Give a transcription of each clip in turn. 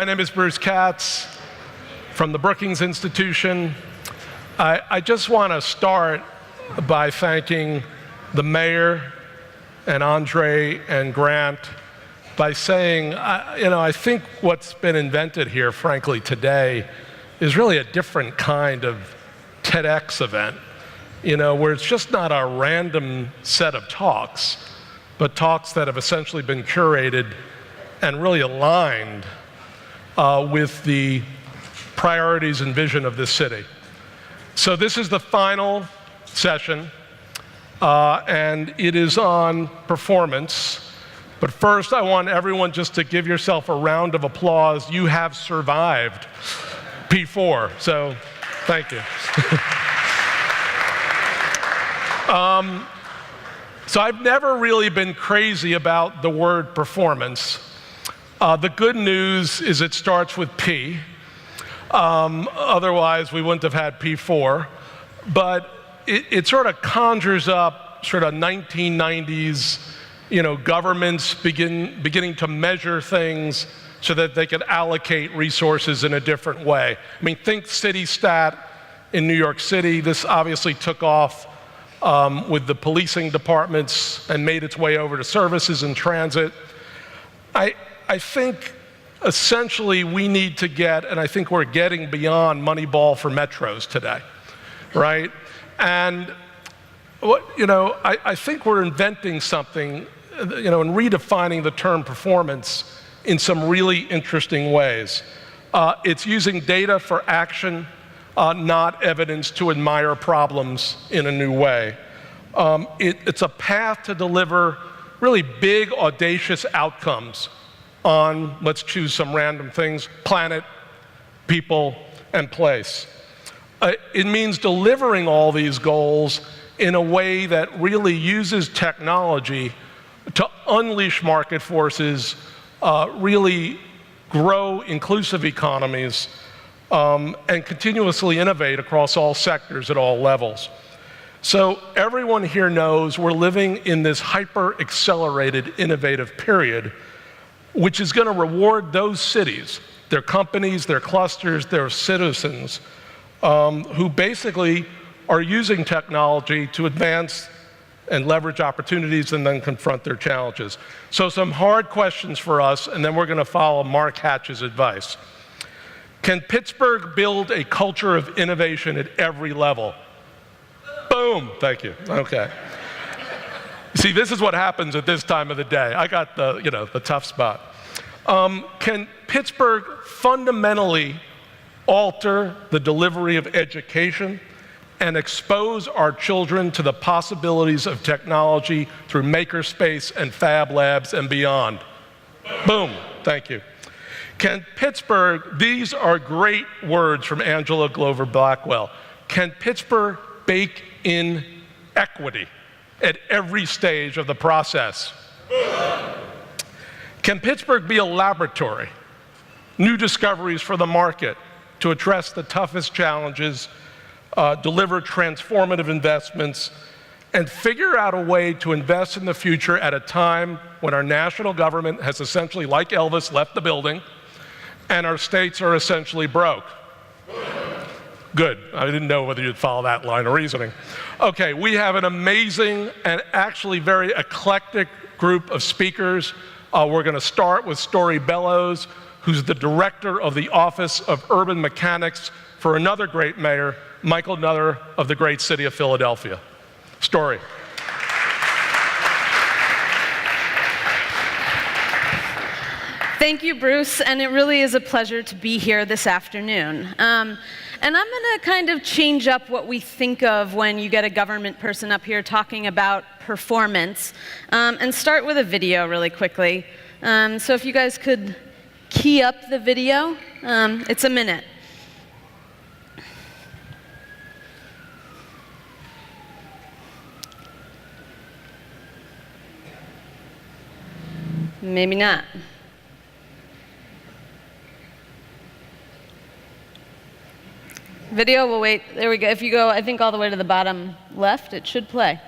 My name is Bruce Katz from the Brookings Institution. I just want to start by thanking the mayor and Andre and Grant by saying, I think what's been invented here, frankly, today is really a different kind of TEDx event, where it's just not a random set of talks, but talks that have essentially been curated and really aligned with the priorities and vision of this city. So this is the final session, and it is on performance. But first, I want everyone just to give yourself a round of applause. You have survived P4, so thank you. So I've never really been crazy about the word performance. The good news is it starts with P. Otherwise, we wouldn't have had P4. But it sort of conjures up sort of 1990s, governments beginning to measure things so that they could allocate resources in a different way. I mean, think city stat in New York City. This obviously took off with the policing departments and made its way over to services and transit. I think essentially we need to get, and I think we're getting beyond Moneyball for metros today, right? And I think we're inventing something, and redefining the term performance in some really interesting ways. It's using data for action, not evidence to admire problems in a new way. It's a path to deliver really big, audacious outcomes on, let's choose some random things, planet, people, and place. It means delivering all these goals in a way that really uses technology to unleash market forces, really grow inclusive economies, and continuously innovate across all sectors at all levels. So everyone here knows we're living in this hyper-accelerated innovative period, which is going to reward those cities, their companies, their clusters, their citizens, who basically are using technology to advance and leverage opportunities and then confront their challenges. So some hard questions for us, and then we're going to follow Mark Hatch's advice. Can Pittsburgh build a culture of innovation at every level? Boom, thank you, okay. See, this is what happens at this time of the day. I got the tough spot. Can Pittsburgh fundamentally alter the delivery of education and expose our children to the possibilities of technology through makerspace and fab labs and beyond? Boom, thank you. Can Pittsburgh, these are great words from Angela Glover Blackwell, can Pittsburgh bake in equity at every stage of the process? Can Pittsburgh be a laboratory, new discoveries for the market to address the toughest challenges, deliver transformative investments, and figure out a way to invest in the future at a time when our national government has essentially, like Elvis, left the building, and our states are essentially broke? Good. I didn't know whether you'd follow that line of reasoning. Okay, we have an amazing and actually very eclectic group of speakers. We're going to start with Story Bellows, who's the director of the Office of Urban Mechanics for another great mayor, Michael Nutter of the great city of Philadelphia. Story. Thank you, Bruce, and it really is a pleasure to be here this afternoon. And I'm going to kind of change up what we think of when you get a government person up here talking about performance, and start with a video really quickly. So if you guys could key up the video, it's a minute. Maybe not. Video will wait. There we go. If you go, I think, all the way to the bottom left, it should play.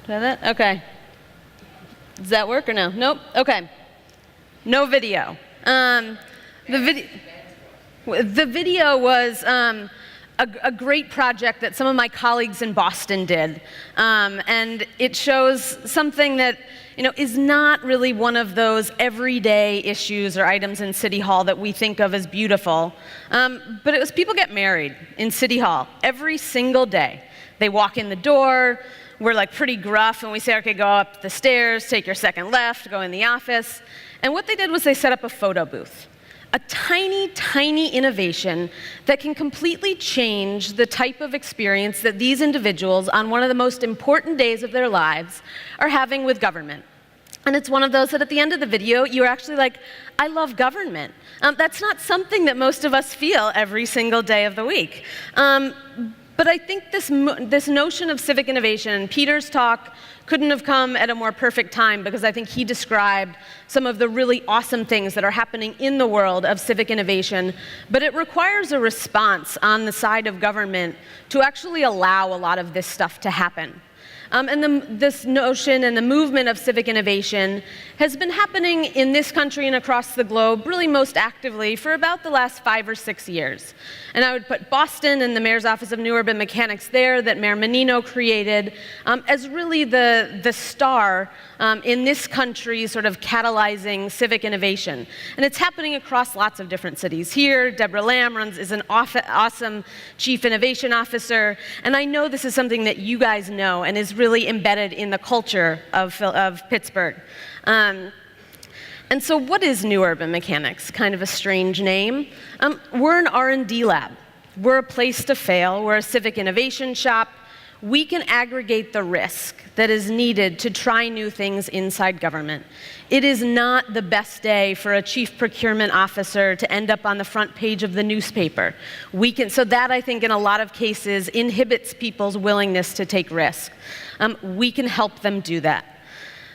Do I have that? Okay. Does that work or no? Nope. Okay. No video. The video was a great project that some of my colleagues in Boston did, and it shows something that is not really one of those everyday issues or items in City Hall that we think of as beautiful, but it was people get married in City Hall every single day. They walk in the door, we're like pretty gruff, and we say, okay, go up the stairs, take your second left, go in the office, and what they did was they set up a photo booth. A tiny, tiny innovation that can completely change the type of experience that these individuals on one of the most important days of their lives are having with government. And it's one of those that at the end of the video, you're actually like, I love government. That's not something that most of us feel every single day of the week. But I think this notion of civic innovation, Peter's talk couldn't have come at a more perfect time because I think he described some of the really awesome things that are happening in the world of civic innovation, but it requires a response on the side of government to actually allow a lot of this stuff to happen. And this notion and the movement of civic innovation has been happening in this country and across the globe really most actively for about the last 5 or 6 years. And I would put Boston and the Mayor's Office of New Urban Mechanics there that Mayor Menino created as really the star in this country sort of catalyzing civic innovation. And it's happening across lots of different cities. Here, Deborah Lamb is an awesome Chief Innovation Officer, and I know this is something that you guys know and is really embedded in the culture of Pittsburgh. And so what is New Urban Mechanics? Kind of a strange name. We're an R&D lab. We're a place to fail. We're a civic innovation shop. We can aggregate the risk that is needed to try new things inside government. It is not the best day for a chief procurement officer to end up on the front page of the newspaper. So that, I think, in a lot of cases, inhibits people's willingness to take risk. We can help them do that.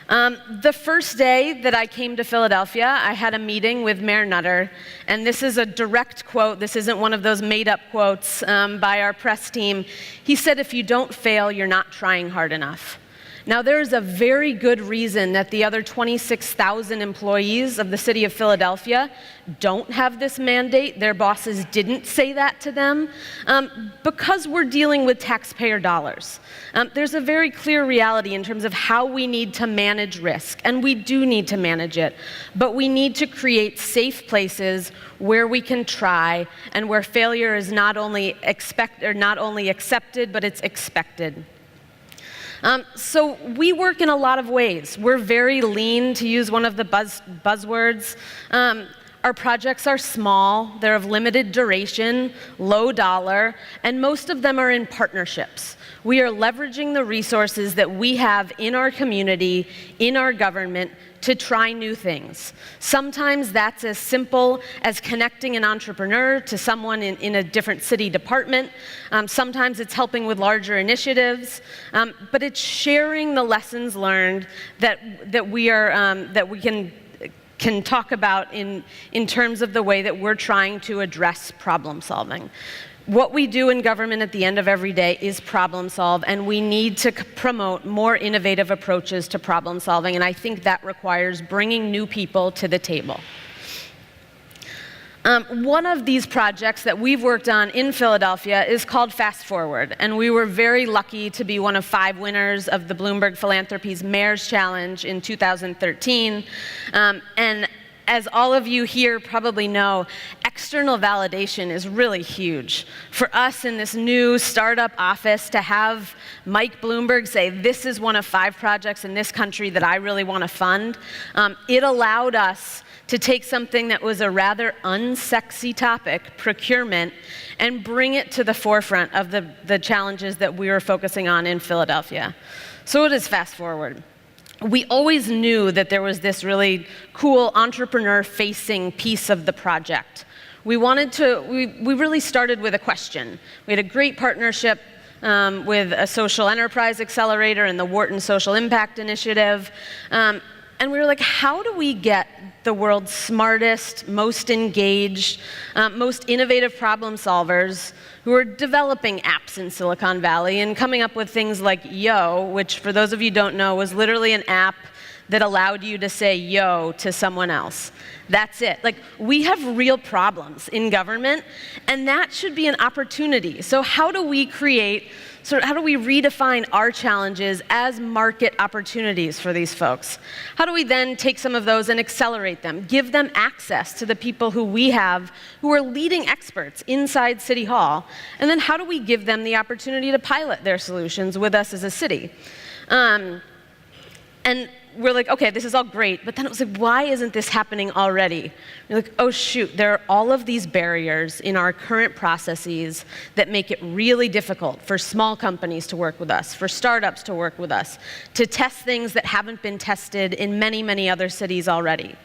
The first day that I came to Philadelphia, I had a meeting with Mayor Nutter, and this is a direct quote. This isn't one of those made-up quotes by our press team. He said, if you don't fail, you're not trying hard enough. Now, there is a very good reason that the other 26,000 employees of the city of Philadelphia don't have this mandate. Their bosses didn't say that to them because we're dealing with taxpayer dollars. There's a very clear reality in terms of how we need to manage risk, and we do need to manage it, but we need to create safe places where we can try and where failure is not only accepted, but it's expected. So we work in a lot of ways. We're very lean, to use one of the buzzwords. Our projects are small, they're of limited duration, low dollar, and most of them are in partnerships. We are leveraging the resources that we have in our community, in our government, to try new things. Sometimes that's as simple as connecting an entrepreneur to someone in a different city department. Sometimes it's helping with larger initiatives, but it's sharing the lessons learned that we can talk about in terms of the way that we're trying to address problem solving. What we do in government at the end of every day is problem solve, and we need to promote more innovative approaches to problem solving, and I think that requires bringing new people to the table. One of these projects that we've worked on in Philadelphia is called Fast Forward, and we were very lucky to be one of 5 winners of the Bloomberg Philanthropies Mayor's Challenge in 2013. And as all of you here probably know, external validation is really huge. For us in this new startup office to have Mike Bloomberg say, this is one of 5 projects in this country that I really want to fund, it allowed us to take something that was a rather unsexy topic, procurement, and bring it to the forefront of the challenges that we were focusing on in Philadelphia. So what is Fast Forward? We always knew that there was this really cool entrepreneur-facing piece of the project. We really started with a question. We had a great partnership with a social enterprise accelerator and the Wharton Social Impact Initiative. And we were like, how do we get the world's smartest, most engaged, most innovative problem solvers who are developing apps in Silicon Valley and coming up with things like Yo, which for those of you who don't know was literally an app that allowed you to say yo to someone else. That's it. Like, we have real problems in government, and that should be an opportunity. So how do we how do we redefine our challenges as market opportunities for these folks? How do we then take some of those and accelerate them, give them access to the people who we have who are leading experts inside City Hall? And then how do we give them the opportunity to pilot their solutions with us as a city? And we're like, okay, this is all great, but then it was like, why isn't this happening already? You're like, oh shoot, there are all of these barriers in our current processes that make it really difficult for small companies to work with us, for startups to work with us, to test things that haven't been tested in many, many other cities already.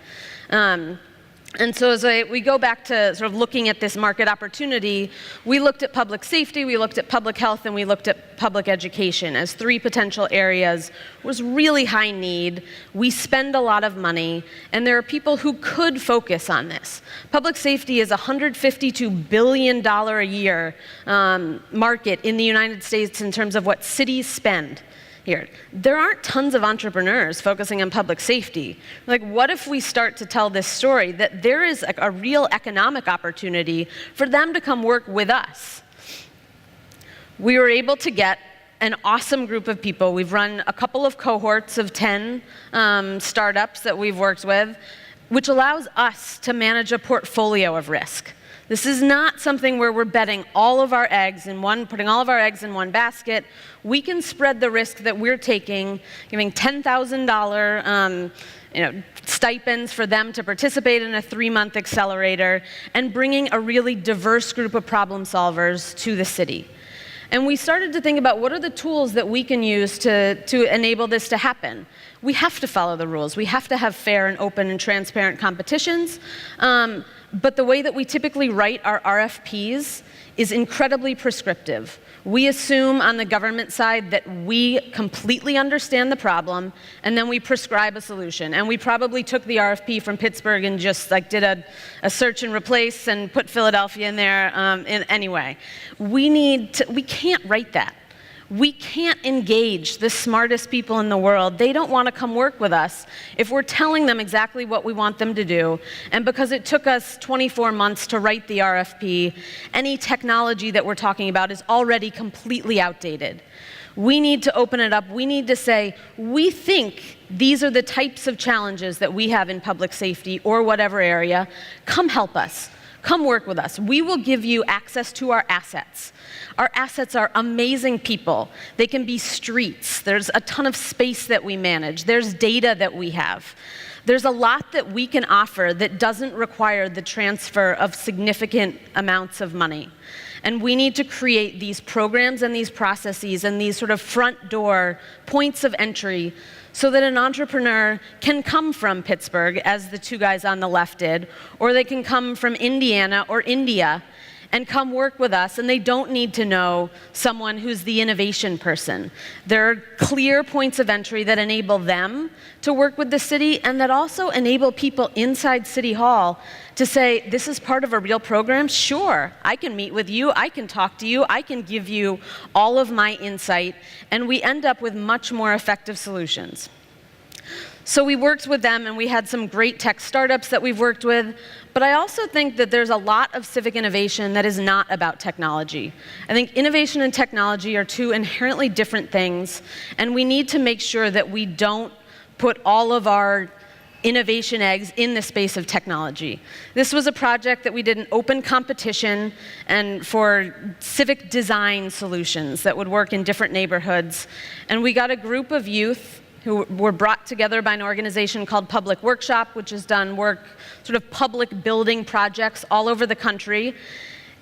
And so as we go back to sort of looking at this market opportunity, we looked at public safety, we looked at public health, and we looked at public education as three potential areas. It was really high need. We spend a lot of money, and there are people who could focus on this. Public safety is a $152 billion a year market in the United States in terms of what cities spend. Here, there aren't tons of entrepreneurs focusing on public safety. Like, what if we start to tell this story that there is a real economic opportunity for them to come work with us? We were able to get an awesome group of people. We've run a couple of cohorts of 10 startups that we've worked with, which allows us to manage a portfolio of risk. This is not something where we're betting all of our eggs in one, putting all of our eggs in one basket. We can spread the risk that we're taking, giving $10,000 stipends for them to participate in a 3-month accelerator, and bringing a really diverse group of problem solvers to the city. And we started to think about what are the tools that we can use to enable this to happen. We have to follow the rules. We have to have fair and open and transparent competitions. But the way that we typically write our RFPs is incredibly prescriptive. We assume on the government side that we completely understand the problem, and then we prescribe a solution. And we probably took the RFP from Pittsburgh and just did a search and replace and put Philadelphia in there anyway. We can't write that. We can't engage the smartest people in the world. They don't want to come work with us if we're telling them exactly what we want them to do. And because it took us 24 months to write the RFP, any technology that we're talking about is already completely outdated. We need to open it up. We need to say, we think these are the types of challenges that we have in public safety or whatever area. Come help us. Come work with us. We will give you access to our assets. Our assets are amazing people. They can be streets. There's a ton of space that we manage. There's data that we have. There's a lot that we can offer that doesn't require the transfer of significant amounts of money. And we need to create these programs and these processes and these sort of front door points of entry so that an entrepreneur can come from Pittsburgh, as the two guys on the left did, or they can come from Indiana or India and come work with us, and they don't need to know someone who's the innovation person. There are clear points of entry that enable them to work with the city and that also enable people inside City Hall to say, this is part of a real program? Sure, I can meet with you, I can talk to you, I can give you all of my insight, and we end up with much more effective solutions. So we worked with them, and we had some great tech startups that we've worked with, but I also think that there's a lot of civic innovation that is not about technology. I think innovation and technology are two inherently different things, and we need to make sure that we don't put all of our innovation eggs in the space of technology. This was a project that we did an open competition and for civic design solutions that would work in different neighborhoods, and we got a group of youth who were brought together by an organization called Public Workshop, which has done work, sort of public building projects all over the country.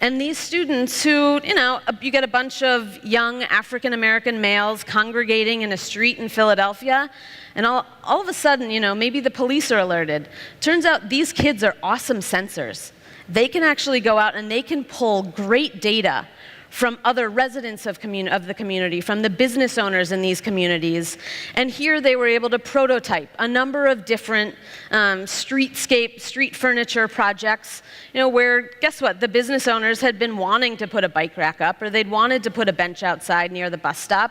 And these students who, you get a bunch of young African-American males congregating in a street in Philadelphia, and all of a sudden, maybe the police are alerted. Turns out these kids are awesome sensors. They can actually go out and they can pull great data from other residents of the community, from the business owners in these communities. And here they were able to prototype a number of different street furniture projects, where, guess what, the business owners had been wanting to put a bike rack up, or they'd wanted to put a bench outside near the bus stop,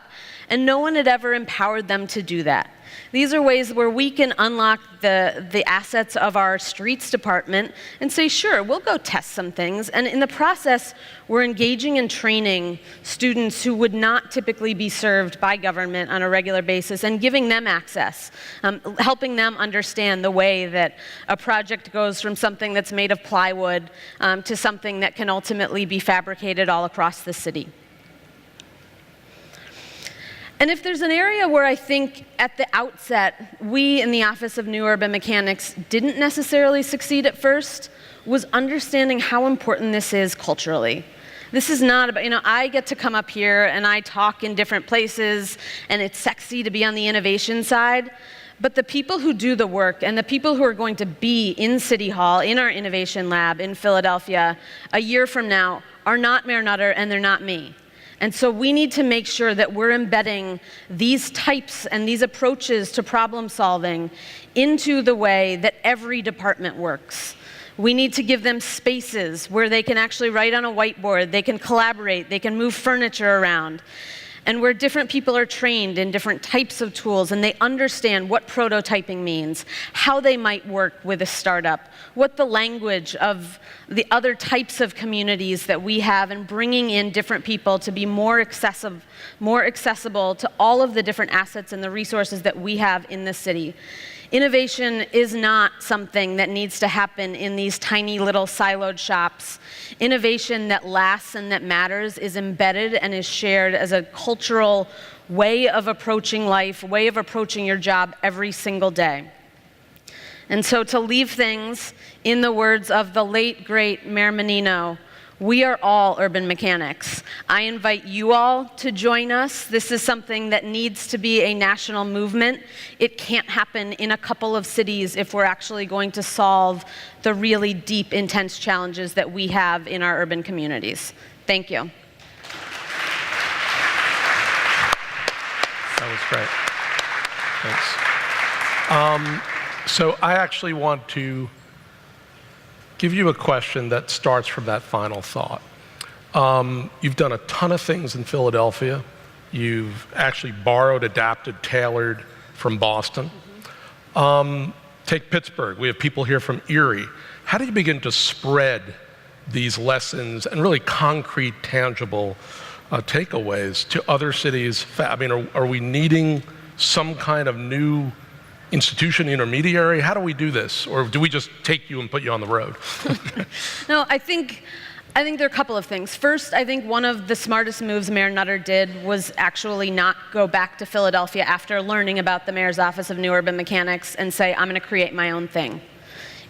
and no one had ever empowered them to do that. These are ways where we can unlock the assets of our streets department and say, sure, we'll go test some things. And in the process, we're engaging and training students who would not typically be served by government on a regular basis and giving them access, helping them understand the way that a project goes from something that's made of plywood to something that can ultimately be fabricated all across the city. And if there's an area where I think at the outset, we in the Office of New Urban Mechanics didn't necessarily succeed at first, was understanding how important this is culturally. This is not about, I get to come up here and I talk in different places and it's sexy to be on the innovation side, but the people who do the work and the people who are going to be in City Hall, in our innovation lab in Philadelphia, a year from now, are not Mayor Nutter and they're not me. And so we need to make sure that we're embedding these types and these approaches to problem solving into the way that every department works. We need to give them spaces where they can actually write on a whiteboard, they can collaborate, they can move furniture around, and where different people are trained in different types of tools and they understand what prototyping means, how they might work with a startup, what the language of the other types of communities that we have, and bringing in different people to be more accessible to all of the different assets and the resources that we have in the city. Innovation is not something that needs to happen in these tiny little siloed shops. Innovation that lasts and that matters is embedded and is shared as a cultural way of approaching life, way of approaching your job every single day. And so to leave things in the words of the late, great Mayor Menino, we are all urban mechanics. I invite you all to join us. This is something that needs to be a national movement. It can't happen in a couple of cities if we're actually going to solve the really deep, intense challenges that we have in our urban communities. Thank you. That was great. Thanks. So I actually want to give you a question that starts from that final thought. You've done a ton of things in Philadelphia. You've actually borrowed, adapted, tailored from Boston. Take Pittsburgh. We have people here from Erie. How do you begin to spread these lessons and really concrete, tangible takeaways to other cities? I mean, are we needing some kind of new institution, intermediary? How do we do this? Or do we just take you and put you on the road? No, I think there are a couple of things. First, I think one of the smartest moves Mayor Nutter did was actually not go back to Philadelphia after learning about the Mayor's Office of New Urban Mechanics and say, I'm going to create my own thing.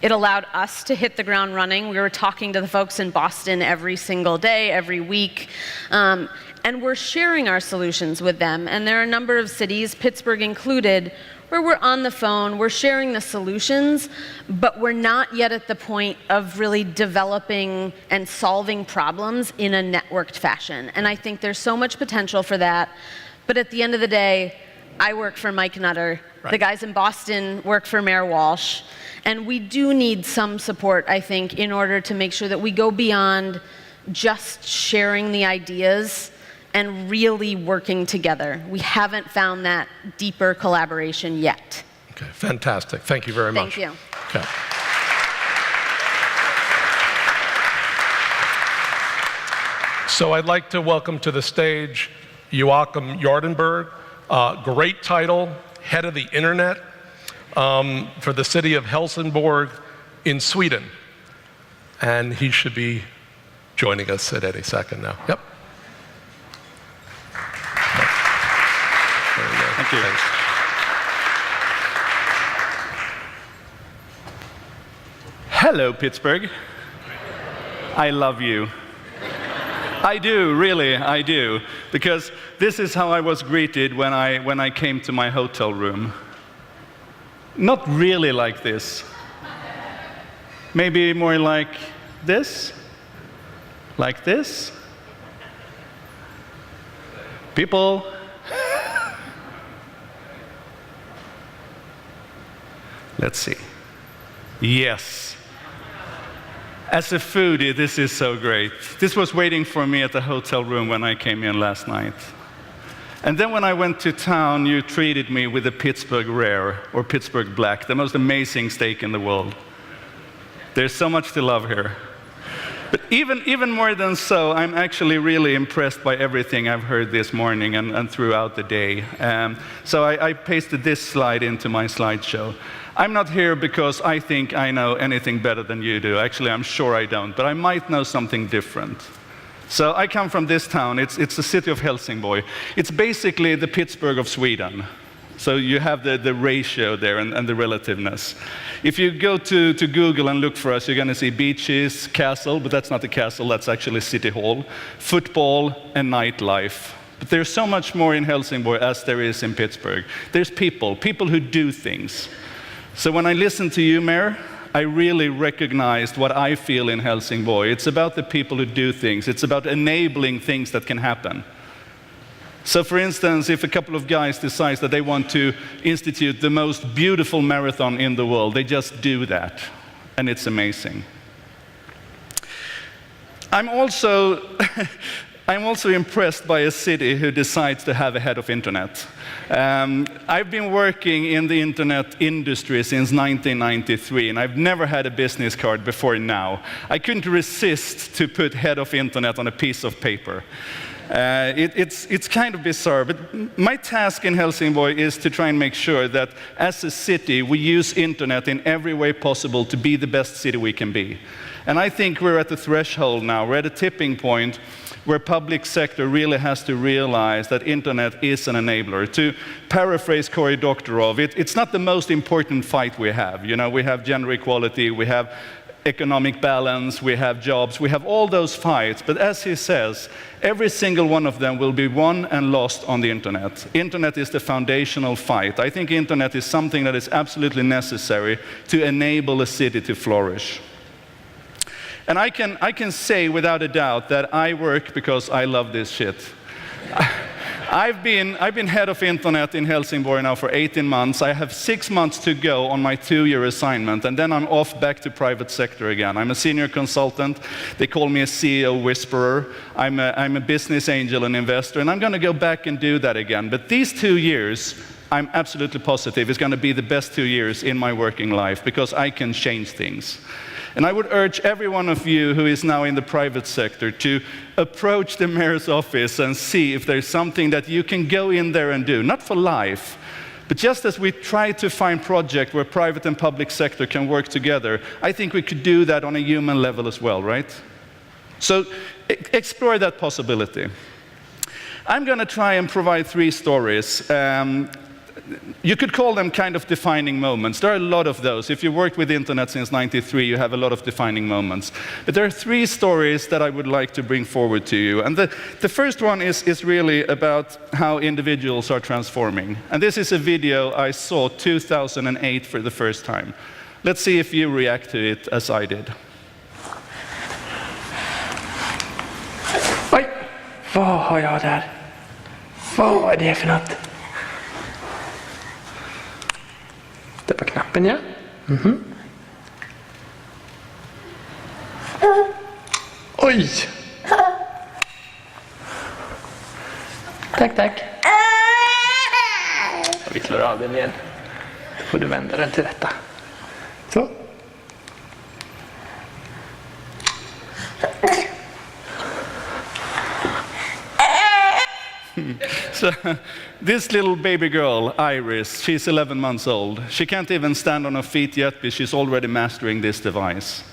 It allowed us to hit the ground running. We were talking to the folks in Boston every single day, every week, and we're sharing our solutions with them. And there are a number of cities, Pittsburgh included, where we're on the phone, we're sharing the solutions, but we're not yet at the point of really developing and solving problems in a networked fashion. And I think there's so much potential for that. But at the end of the day, I work for Mike Nutter. Right. The guys in Boston work for Mayor Walsh. And we do need some support, I think, in order to make sure that we go beyond just sharing the ideas and really working together. We haven't found that deeper collaboration yet. Okay, fantastic. Thank you very much. Thank you. Okay. So I'd like to welcome to the stage Joachim Jardenberg. Great title, head of the internet for the city of Helsingborg in Sweden. And he should be joining us at any second now. Yep. Thank you. Thanks. Hello, Pittsburgh. I love you. I do, really, I do. Because this is how I was greeted when I came to my hotel room. Not really like this. Maybe more like this? Like this? People. Let's see. Yes. As a foodie, this is so great. This was waiting for me at the hotel room when I came in last night. And then when I went to town, you treated me with a Pittsburgh Rare, or Pittsburgh Black, the most amazing steak in the world. There's so much to love here. But even more than so, I'm actually really impressed by everything I've heard this morning and throughout the day. So I pasted this slide into my slideshow. I'm not here because I think I know anything better than you do. Actually, I'm sure I don't, but I might know something different. So I come from this town. It's the city of Helsingborg. It's basically the Pittsburgh of Sweden. So you have the ratio there and the relativeness. If you go to Google and look for us, you're going to see beaches, castle, but that's not the castle, that's actually City Hall, football, and nightlife. But there's so much more in Helsingborg as there is in Pittsburgh. There's people who do things. So when I listen to you, Mayor, I really recognized what I feel in Helsingborg. It's about the people who do things. It's about enabling things that can happen. So for instance, if a couple of guys decide that they want to institute the most beautiful marathon in the world, they just do that, and it's amazing. I'm also impressed by a city who decides to have a head of internet. I've been working in the internet industry since 1993, and I've never had a business card before now. I couldn't resist to put head of internet on a piece of paper. It's kind of bizarre, but my task in Helsingborg is to try and make sure that as a city, we use internet in every way possible to be the best city we can be. And I think we're at the threshold now, we're at a tipping point where public sector really has to realize that internet is an enabler. To paraphrase Cory Doctorow, it's not the most important fight we have. You know, we have gender equality, we have economic balance, we have jobs, we have all those fights, but as he says, every single one of them will be won and lost on the internet. Internet is the foundational fight. I think internet is something that is absolutely necessary to enable a city to flourish. And I can say without a doubt that I work because I love this shit. I've been head of internet in Helsingborg now for 18 months. I have 6 months to go on my 2-year assignment, and then I'm off back to private sector again. I'm a senior consultant. They call me a CEO whisperer. I'm a business angel and investor, and I'm going to go back and do that again. But these 2 years, I'm absolutely positive it's going to be the best 2 years in my working life because I can change things. And I would urge every one of you who is now in the private sector to approach the mayor's office and see if there's something that you can go in there and do, not for life, but just as we try to find projects where private and public sector can work together, I think we could do that on a human level as well, right? So explore that possibility. I'm going to try and provide 3 stories. You could call them kind of defining moments. There are a lot of those. If you worked with internet since '93, you have a lot of defining moments. But there are 3 stories that I would like to bring forward to you. And the first one is really about how individuals are transforming. And this is a video I saw 2008 for the first time. Let's see if you react to it as I did. Oj, vad har jag där? Vad är det för något? Det på knappen, ja. Oj! Tack, tack. Vi slår av den igen. Då får du vända den till detta. Så. So, this little baby girl, Iris, she's 11 months old. She can't even stand on her feet yet, but she's already mastering this device.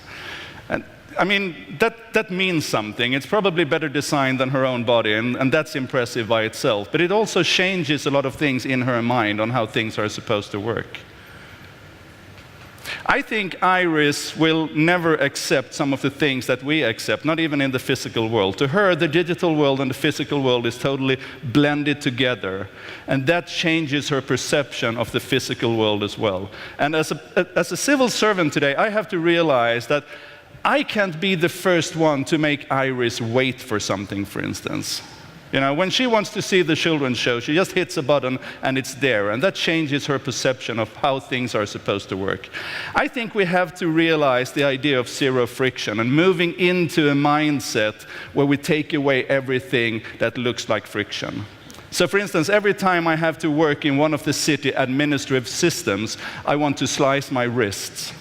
And I mean, that means something. It's probably better designed than her own body, and that's impressive by itself. But it also changes a lot of things in her mind on how things are supposed to work. I think Iris will never accept some of the things that we accept, not even in the physical world. To her, the digital world and the physical world is totally blended together, and that changes her perception of the physical world as well. And as a civil servant today, I have to realize that I can't be the first one to make Iris wait for something, for instance. You know, when she wants to see the children's show, she just hits a button and it's there. And that changes her perception of how things are supposed to work. I think we have to realize the idea of zero friction and moving into a mindset where we take away everything that looks like friction. So for instance, every time I have to work in one of the city administrative systems, I want to slice my wrists.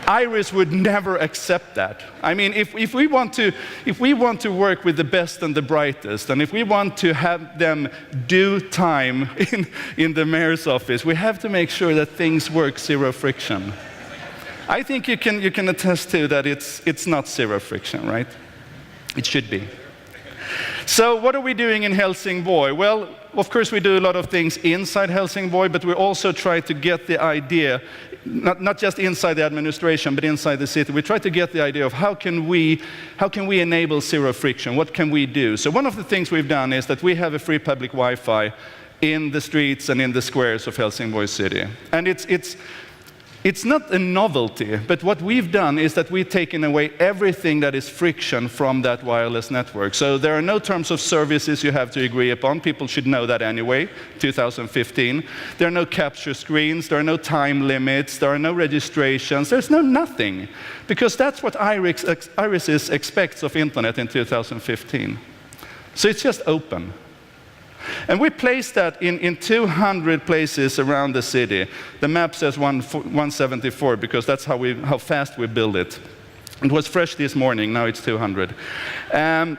Iris would never accept that. I mean, if we want to work with the best and the brightest, and if we want to have them do time in the mayor's office, we have to make sure that things work zero friction. I think you can attest to that it's not zero friction, right? It should be. So what are we doing in Helsingborg? Well, of course we do a lot of things inside Helsingborg, but we also try to get the idea, not just inside the administration, but inside the city. We try to get the idea of how can we enable zero friction? What can we do? So one of the things we've done is that we have a free public Wi-Fi in the streets and in the squares of Helsingborg city. And it's not a novelty, but what we've done is that we've taken away everything that is friction from that wireless network. So there are no terms of services you have to agree upon. People should know that anyway, 2015. There are no capture screens, there are no time limits, there are no registrations, there's no nothing. Because that's what Iris expects of internet in 2015. So it's just open. And we placed that in 200 places around the city. The map says 174 because that's how fast we build it. It was fresh this morning, now it's 200. And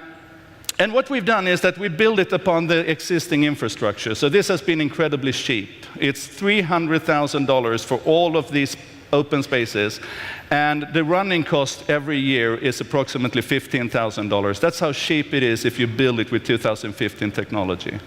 what we've done is that we build it upon the existing infrastructure. So this has been incredibly cheap. It's $300,000 for all of these open spaces, and the running cost every year is approximately $15,000. That's how cheap it is if you build it with 2015 technology.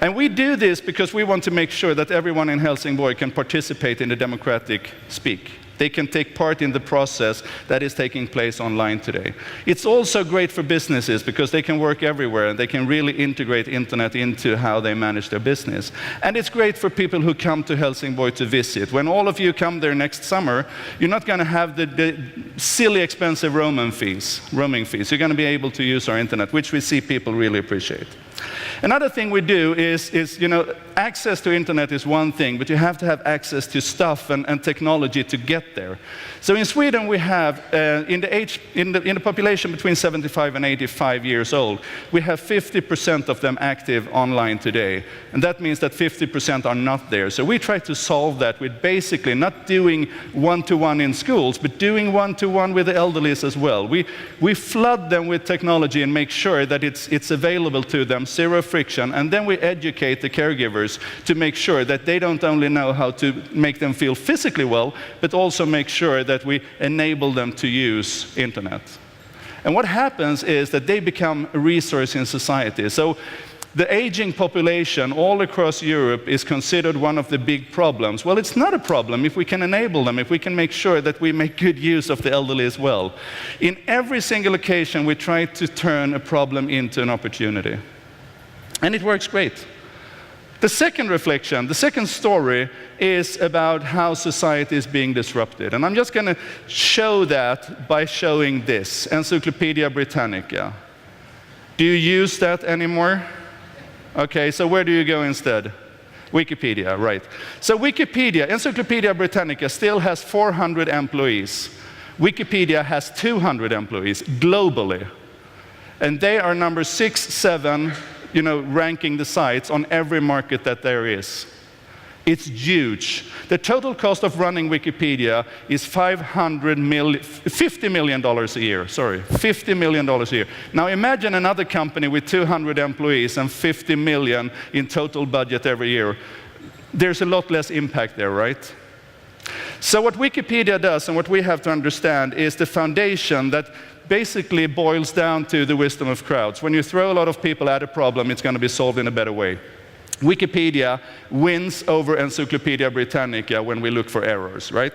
And we do this because we want to make sure that everyone in Helsingborg can participate in the democratic speak. They can take part in the process that is taking place online today. It's also great for businesses because they can work everywhere and they can really integrate internet into how they manage their business. And it's great for people who come to Helsingborg to visit. When all of you come there next summer, you're not going to have the silly expensive roaming fees. You're going to be able to use our internet, which we see people really appreciate. Another thing we do is access to internet is one thing, but you have to have access to stuff and technology to get there. So in Sweden we have, in the population between 75 and 85 years old, we have 50% of them active online today. And that means that 50% are not there. So we try to solve that with basically not doing one-to-one in schools, but doing one-to-one with the elderly as well. We flood them with technology and make sure that it's available to them, zero friction, and then we educate the caregivers to make sure that they don't only know how to make them feel physically well, but also make sure that we enable them to use internet. And what happens is that they become a resource in society. So the aging population all across Europe is considered one of the big problems. Well, it's not a problem if we can enable them, if we can make sure that we make good use of the elderly as well. In every single occasion, we try to turn a problem into an opportunity. And it works great. The second reflection, the second story, is about how society is being disrupted. And I'm just going to show that by showing this, Encyclopedia Britannica. Do you use that anymore? Okay, so where do you go instead? Wikipedia, right. So Wikipedia, Encyclopedia Britannica still has 400 employees. Wikipedia has 200 employees globally. And they are number 6, 7, ranking the sites on every market that there is. It's huge. The total cost of running Wikipedia is $50 million a year, $50 million a year. Now imagine another company with 200 employees and 50 million in total budget every year. There's a lot less impact there, right? So what Wikipedia does and what we have to understand is the foundation that basically boils down to the wisdom of crowds. When you throw a lot of people at a problem, it's going to be solved in a better way. Wikipedia wins over Encyclopedia Britannica when we look for errors, right?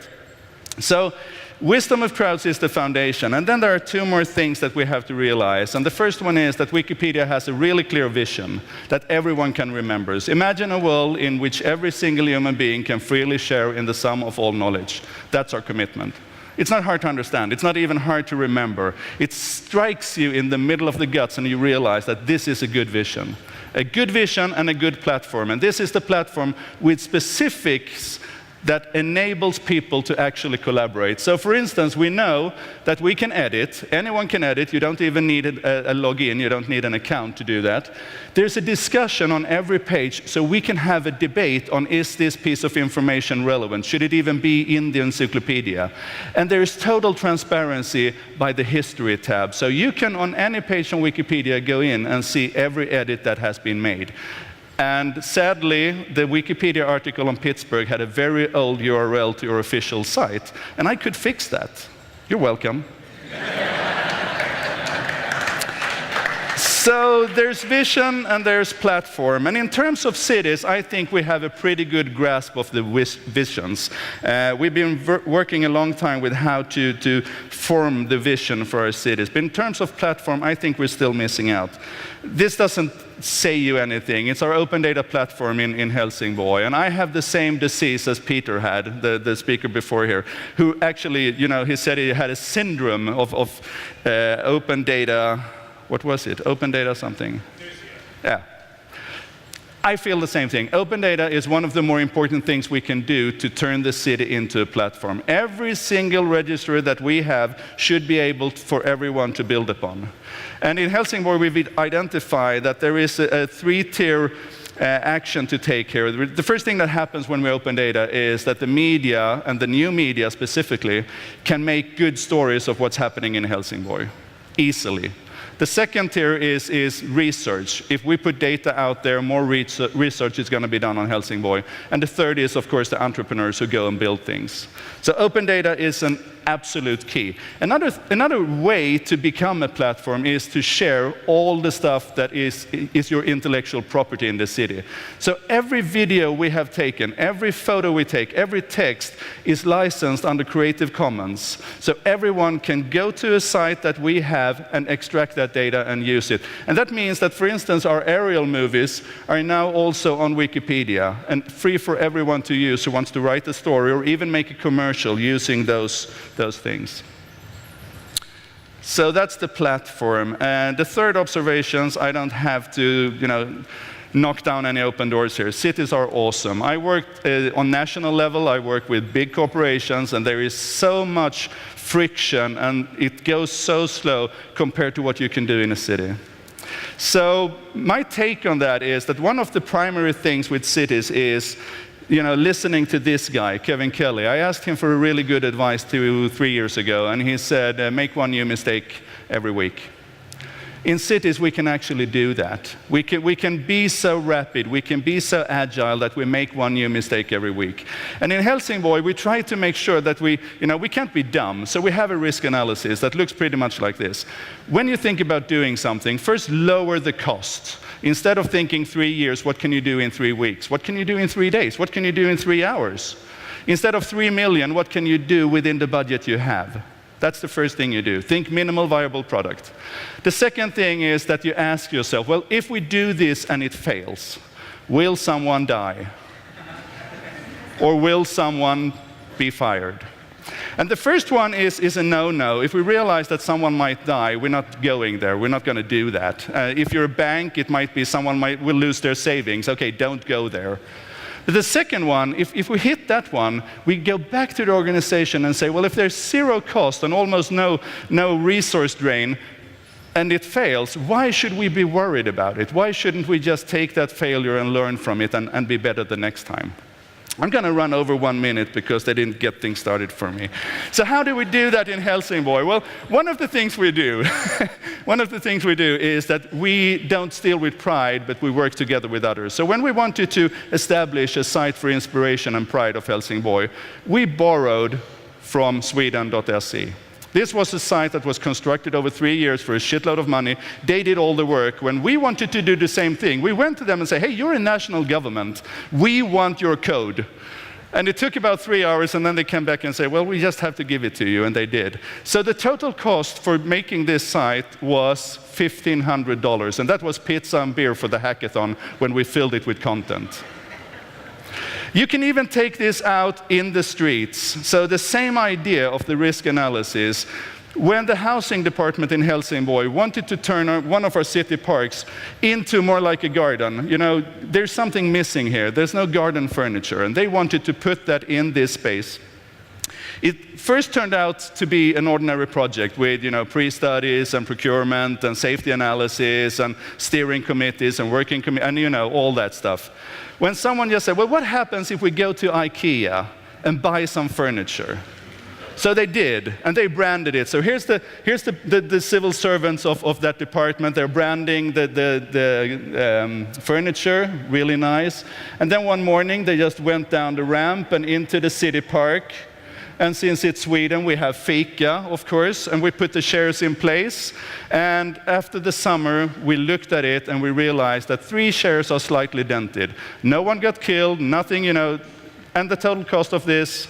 So wisdom of crowds is the foundation. And then there are two more things that we have to realize. And the first one is that Wikipedia has a really clear vision that everyone can remember. So imagine a world in which every single human being can freely share in the sum of all knowledge. That's our commitment. It's not hard to understand. It's not even hard to remember. It strikes you in the middle of the guts and you realize that this is a good vision. A good vision and a good platform. And this is the platform with specifics that enables people to actually collaborate. So for instance, we know that we can edit. Anyone can edit. You don't even need a login. You don't need an account to do that. There's a discussion on every page, so we can have a debate on, is this piece of information relevant? Should it even be in the encyclopedia? And there is total transparency by the history tab. So you can, on any page on Wikipedia, go in and see every edit that has been made. And sadly, the Wikipedia article on Pittsburgh had a very old URL to your official site, and I could fix that. You're welcome. So there's vision and there's platform. And in terms of cities, I think we have a pretty good grasp of the visions. We've been working a long time with how to form the vision for our cities. But in terms of platform, I think we're still missing out. This doesn't say you anything. It's our open data platform in Helsingborg. And I have the same disease as Peter had, the speaker before here, who actually, he said he had a syndrome of open data. What was it? Open data something? Yeah. I feel the same thing. Open data is one of the more important things we can do to turn the city into a platform. Every single register that we have should be able for everyone to build upon. And in Helsingborg, we've identified that there is a three-tier action to take here. The first thing that happens when we open data is that the media, and the new media specifically, can make good stories of what's happening in Helsingborg easily. The second tier is research. If we put data out there, more research is going to be done on Helsingborg. And the third is, of course, the entrepreneurs who go and build things. So open data is an absolute key. Another way to become a platform is to share all the stuff that is your intellectual property in the city. So every video we have taken, every photo we take, every text is licensed under Creative Commons. So everyone can go to a site that we have and extract that data and use it. And that means that, for instance, our aerial movies are now also on Wikipedia and free for everyone to use who wants to write a story or even make a commercial using those things. So that's the platform. And the third observations, I don't have to, knock down any open doors here. Cities are awesome. I worked on national level. I work with big corporations, and there is so much friction, and it goes so slow compared to what you can do in a city. So my take on that is that one of the primary things with cities is listening to this guy, Kevin Kelly. I asked him for a really good advice 3 years ago, and he said, make one new mistake every week. In cities, we can actually do that. We can be so rapid, we can be so agile that we make one new mistake every week. And in Helsingborg, we try to make sure that we can't be dumb. So we have a risk analysis that looks pretty much like this. When you think about doing something, first lower the cost. Instead of thinking 3 years, what can you do in 3 weeks? What can you do in 3 days? What can you do in 3 hours? Instead of 3 million, what can you do within the budget you have? That's the first thing you do. Think minimal viable product. The second thing is that you ask yourself, well, if we do this and it fails, will someone die? Or will someone be fired? And the first one is a no-no. If we realize that someone might die, we're not going there. We're not going to do that. If you're a bank, it might be someone will lose their savings. Okay, don't go there. But the second one, if we hit that one, we go back to the organization and say, well, if there's zero cost and almost no resource drain, and it fails, why should we be worried about it? Why shouldn't we just take that failure and learn from it and be better the next time? I'm going to run over 1 minute because they didn't get things started for me. So how do we do that in Helsingborg? Well, one of the things we do is that we don't steal with pride, but we work together with others. So when we wanted to establish a site for inspiration and pride of Helsingborg, we borrowed from Sweden.se. This was a site that was constructed over 3 years for a shitload of money. They did all the work. When we wanted to do the same thing, we went to them and said, hey, you're a national government. We want your code. And it took about 3 hours, and then they came back and said, well, we just have to give it to you, and they did. So the total cost for making this site was $1,500, and that was pizza and beer for the hackathon when we filled it with content. You can even take this out in the streets. So the same idea of the risk analysis. When the housing department in Helsingborg wanted to turn one of our city parks into more like a garden, you know, there's something missing here. There's no garden furniture, and they wanted to put that in this space. It first turned out to be an ordinary project with, you know, pre-studies and procurement and safety analysis and steering committees and working committees and, you know, all that stuff. When someone just said, well, what happens if we go to IKEA and buy some furniture? So they did, and they branded it. So here's the civil servants of that department. They're branding the furniture, really nice. And then one morning, they just went down the ramp and into the city park. And since it's Sweden, we have fika, of course, and we put the chairs in place. And after the summer, we looked at it and we realized that 3 chairs are slightly dented. No one got killed, nothing, you know. And the total cost of this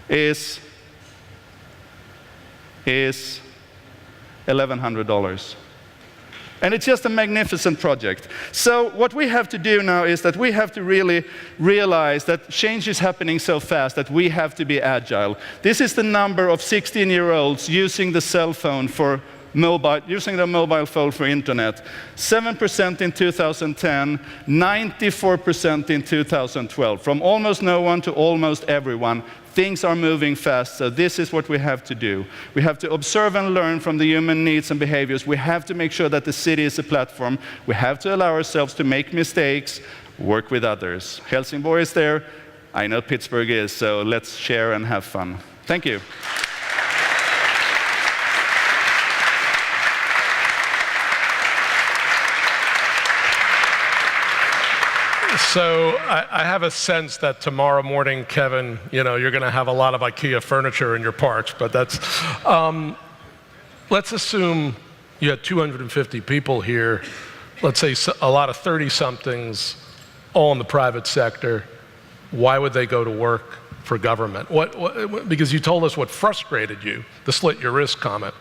is $1,100. And it's just a magnificent project. So what we have to do now is that we have to really realize that change is happening so fast that we have to be agile. This is the number of 16-year-olds using the cell phone for using the mobile phone for internet. 7% in 2010, 94% in 2012. From almost no one to almost everyone. Things are moving fast, so this is what we have to do. We have to observe and learn from the human needs and behaviors. We have to make sure that the city is a platform. We have to allow ourselves to make mistakes, work with others. Helsingborg is there. I know Pittsburgh is, so let's share and have fun. Thank you. So I have a sense that tomorrow morning, Kevin, you know, you're going to have a lot of IKEA furniture in your parks, but that's, let's assume you had 250 people here, let's say a lot of 30-somethings, all in the private sector. Why would they go to work for government? Because you told us what frustrated you, the slit your wrist comment,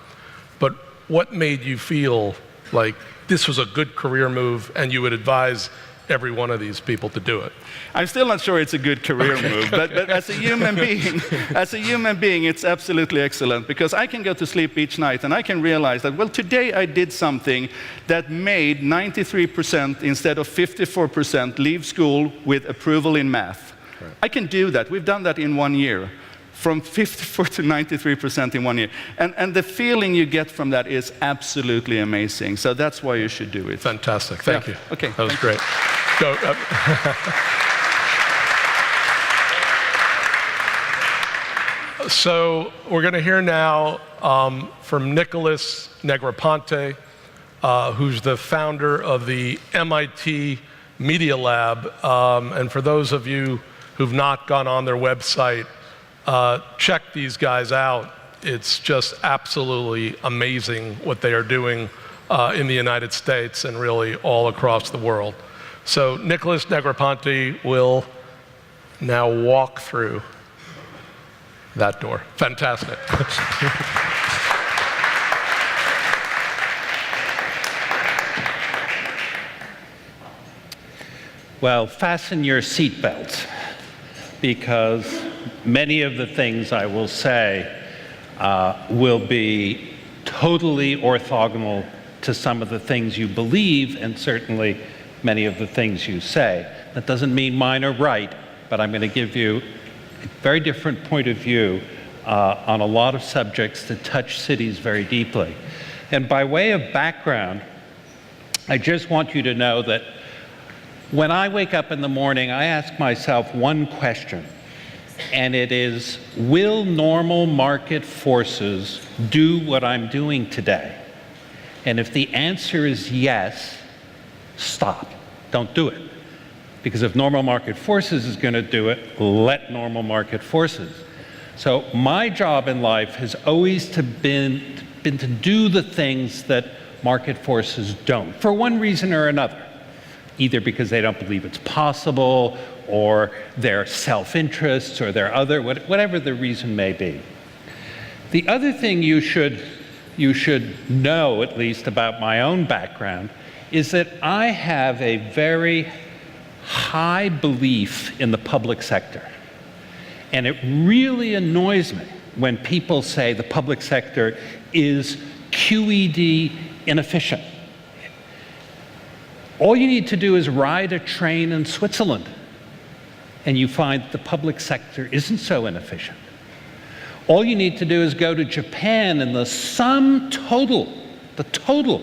but what made you feel like this was a good career move and you would advise every one of these people to do it? I'm still not sure it's a good career move, but as a human being, it's absolutely excellent, because I can go to sleep each night and I can realize that, well, today I did something that made 93% instead of 54% leave school with approval in math. Right. I can do that. We've done that in 1 year. From 54 to 93% in 1 year. And the feeling you get from that is absolutely amazing. So that's why you should do it. Fantastic. Thank you. Okay. That was great. Go. So we're going to hear now from Nicholas Negroponte, who's the founder of the MIT Media Lab. And for those of you who've not gone on their website, check these guys out. It's just absolutely amazing what they are doing in the United States and really all across the world. So Nicholas Negroponte will now walk through that door. Fantastic. Well, fasten your seatbelts, because many of the things I will say will be totally orthogonal to some of the things you believe, and certainly many of the things you say. That doesn't mean mine are right, but I'm going to give you a very different point of view on a lot of subjects that touch cities very deeply. And by way of background, I just want you to know that when I wake up in the morning, I ask myself one question. And it is, will normal market forces do what I'm doing today? And if the answer is yes, stop. Don't do it. Because if normal market forces is going to do it, let normal market forces. So my job in life has always been to do the things that market forces don't, for one reason or another. Either because they don't believe it's possible, or their self-interests, or their other, whatever the reason may be. The other thing you should know, at least about my own background, is that I have a very high belief in the public sector. And it really annoys me when people say the public sector is QED inefficient. All you need to do is ride a train in Switzerland, and you find the public sector isn't so inefficient. All you need to do is go to Japan, and the total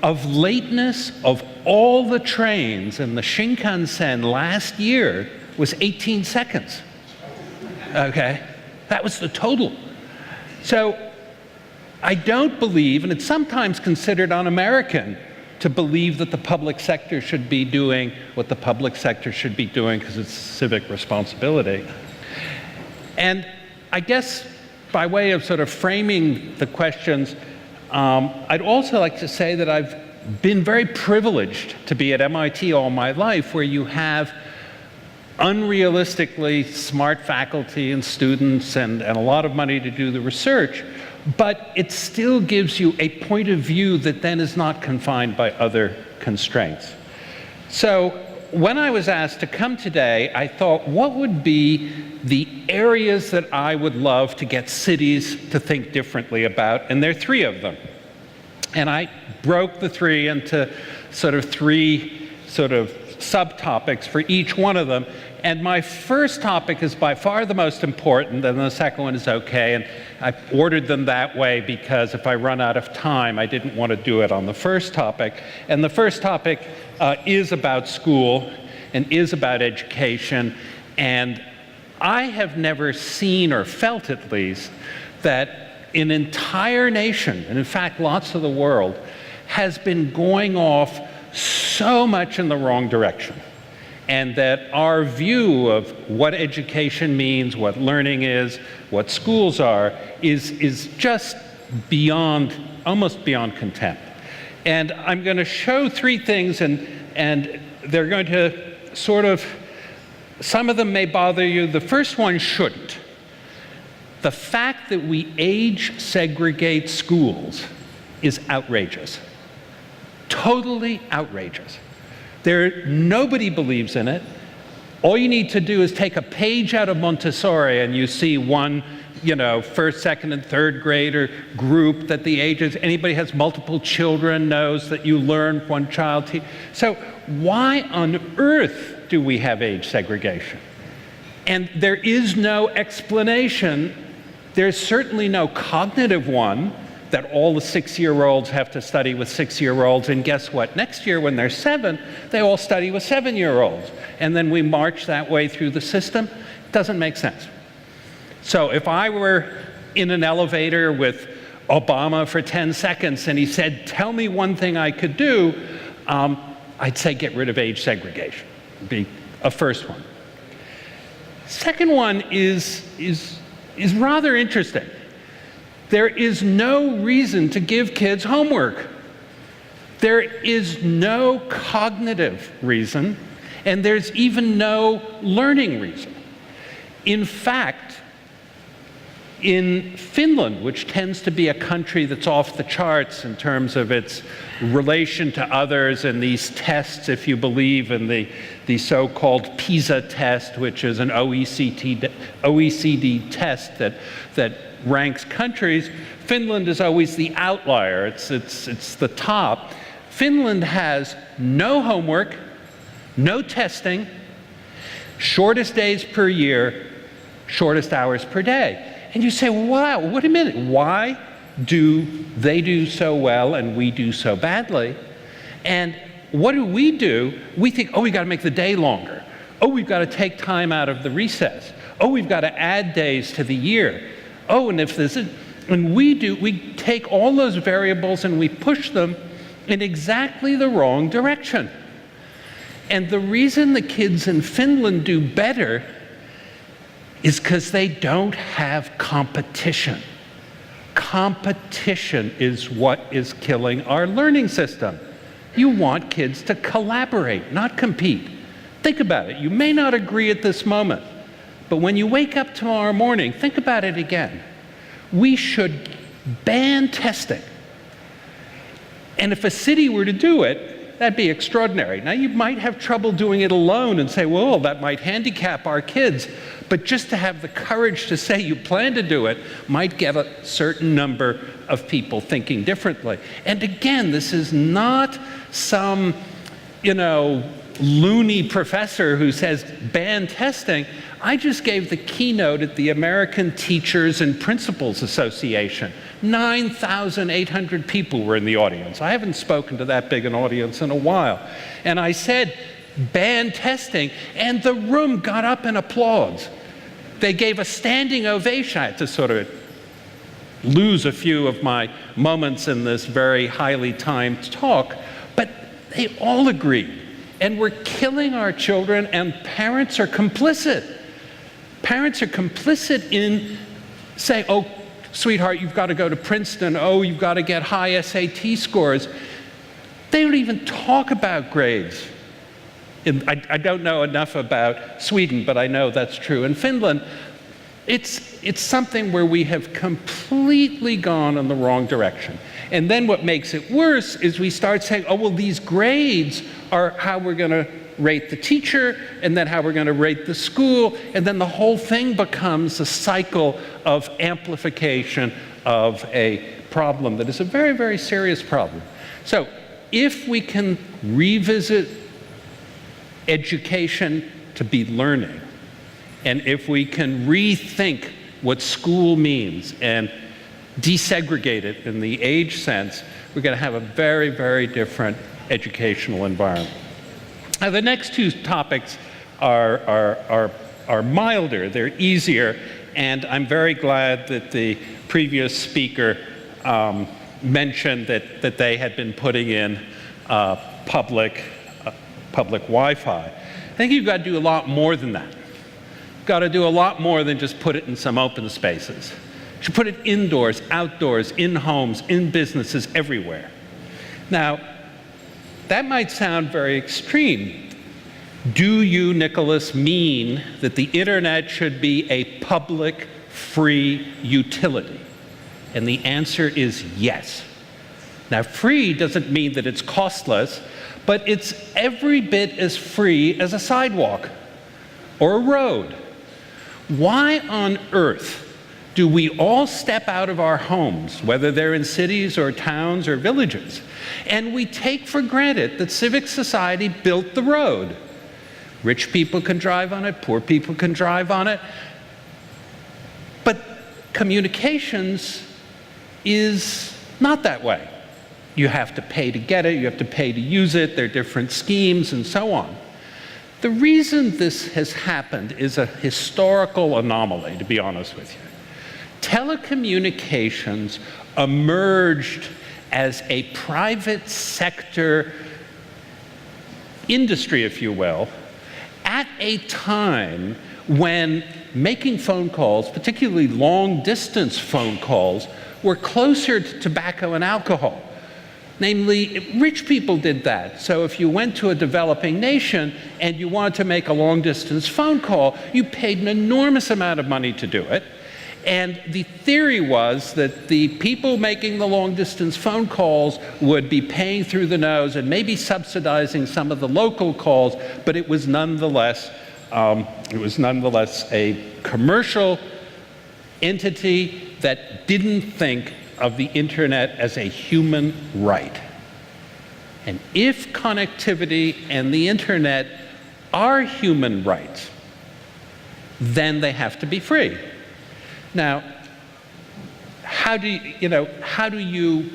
of lateness of all the trains in the Shinkansen last year was 18 seconds. Okay? That was the total. So I don't believe, and it's sometimes considered un-American, to believe that the public sector should be doing what the public sector should be doing because it's civic responsibility. And I guess by way of sort of framing the questions, I'd also like to say that I've been very privileged to be at MIT all my life, where you have unrealistically smart faculty and students and a lot of money to do the research, but it still gives you a point of view that then is not confined by other constraints. So when I was asked to come today, I thought, what would be the areas that I would love to get cities to think differently about? And there are three of them. And I broke the three into three subtopics for each one of them. And my first topic is by far the most important, and the second one is okay. And I ordered them that way because if I run out of time, I didn't want to do it on the first topic. And the first topic is about school and is about education. And I have never seen, or felt at least, that an entire nation, and in fact lots of the world, has been going off so much in the wrong direction. And that our view of what education means, what learning is, what schools are, is just beyond, almost beyond contempt. And I'm going to show three things, and they're going to some of them may bother you. The first one shouldn't. The fact that we age segregate schools is outrageous. Totally outrageous. Nobody believes in it. All you need to do is take a page out of Montessori and you see one, first, second, and third grader group that the ages, anybody has multiple children knows that you learn one child. So why on earth do we have age segregation? And there is no explanation. There's certainly no cognitive one, that all the 6-year-olds have to study with 6-year-olds, and guess what? Next year when they're 7, they all study with 7-year-olds. And then we march that way through the system. It doesn't make sense. So if I were in an elevator with Obama for 10 seconds and he said, tell me one thing I could do, I'd say get rid of age segregation. Would be a first one. Second one is rather interesting. There is no reason to give kids homework. There is no cognitive reason, and there's even no learning reason. In fact, in Finland, which tends to be a country that's off the charts in terms of its relation to others and these tests, if you believe in the so-called PISA test, which is an OECD test that ranks countries, Finland is always the outlier. It's the top. Finland has no homework, no testing, shortest days per year, shortest hours per day. And you say, wow, wait a minute, why do they do so well and we do so badly? And what do? We think, oh, we've got to make the day longer. Oh, we've got to take time out of the recess. Oh, we've got to add days to the year. Oh, and if this is, and we take all those variables and we push them in exactly the wrong direction. And the reason the kids in Finland do better is because they don't have competition. Competition is what is killing our learning system. You want kids to collaborate, not compete. Think about it. You may not agree at this moment, but when you wake up tomorrow morning, think about it again. We should ban testing. And if a city were to do it, that'd be extraordinary. Now, you might have trouble doing it alone and say, well, that might handicap our kids. But just to have the courage to say you plan to do it might get a certain number of people thinking differently. And again, this is not some, loony professor who says ban testing. I just gave the keynote at the American Teachers and Principals Association. 9,800 people were in the audience. I haven't spoken to that big an audience in a while. And I said, ban testing, and the room got up and applauds. They gave a standing ovation. I had to sort of lose a few of my moments in this very highly timed talk, but they all agreed. And we're killing our children, and parents are complicit. Parents are complicit in saying, oh, sweetheart, you've got to go to Princeton. Oh, you've got to get high SAT scores. They don't even talk about grades. I don't know enough about Sweden, but I know that's true in Finland. It's something where we have completely gone in the wrong direction. And then what makes it worse is we start saying, oh, well, these grades are how we're going to rate the teacher, and then how we're going to rate the school, and then the whole thing becomes a cycle of amplification of a problem that is a very, very serious problem. So if we can revisit education to be learning, and if we can rethink what school means and desegregate it in the age sense, we're going to have a very, very different educational environment. Now, the next two topics are milder, they're easier, and I'm very glad that the previous speaker mentioned that they had been putting in public Wi-Fi. I think you've got to do a lot more than that. You've got to do a lot more than just put it in some open spaces. You should put it indoors, outdoors, in homes, in businesses, everywhere. Now, that might sound very extreme. Do you, Nicholas, mean that the internet should be a public, free utility? And the answer is yes. Now, free doesn't mean that it's costless, but it's every bit as free as a sidewalk or a road. Why on earth do we all step out of our homes, whether they're in cities or towns or villages, and we take for granted that civic society built the road? Rich people can drive on it, poor people can drive on it, but communications is not that way. You have to pay to get it, you have to pay to use it, there are different schemes and so on. The reason this has happened is a historical anomaly, to be honest with you. Telecommunications emerged as a private sector industry, if you will, at a time when making phone calls, particularly long-distance phone calls, were closer to tobacco and alcohol. Namely, rich people did that. So if you went to a developing nation and you wanted to make a long-distance phone call, you paid an enormous amount of money to do it. And the theory was that the people making the long-distance phone calls would be paying through the nose and maybe subsidizing some of the local calls, but it was nonetheless a commercial entity that didn't think of the internet as a human right. And if connectivity and the internet are human rights, then they have to be free. Now, how do you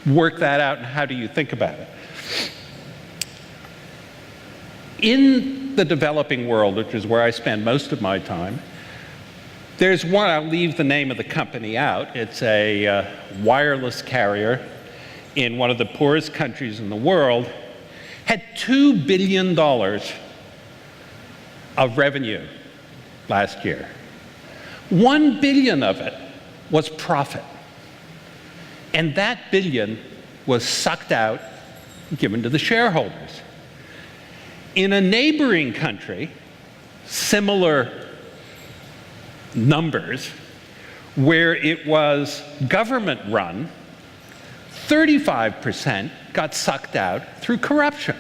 work that out, and how do you think about it? In the developing world, which is where I spend most of my time, there's one, I'll leave the name of the company out. It's a wireless carrier in one of the poorest countries in the world, had $2 billion of revenue last year. 1 billion of it was profit. And that billion was sucked out, given to the shareholders. In a neighboring country, similar numbers, where it was government run, 35% got sucked out through corruption.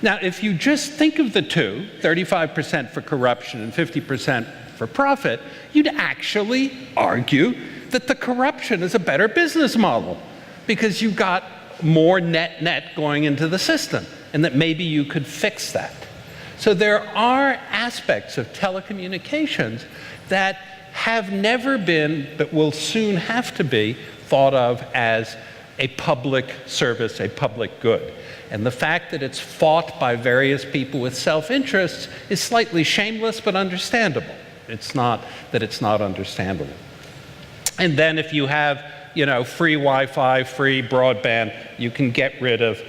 Now, if you just think of the two, 35% for corruption and 50% for profit, you'd actually argue that the corruption is a better business model because you've got more net going into the system, and that maybe you could fix that. So there are aspects of telecommunications that have never been, but will soon have to be, thought of as a public service, a public good. And the fact that it's fought by various people with self-interests is slightly shameless but understandable. It's not that it's not understandable. And then if you have, free Wi-Fi, free broadband, you can get rid of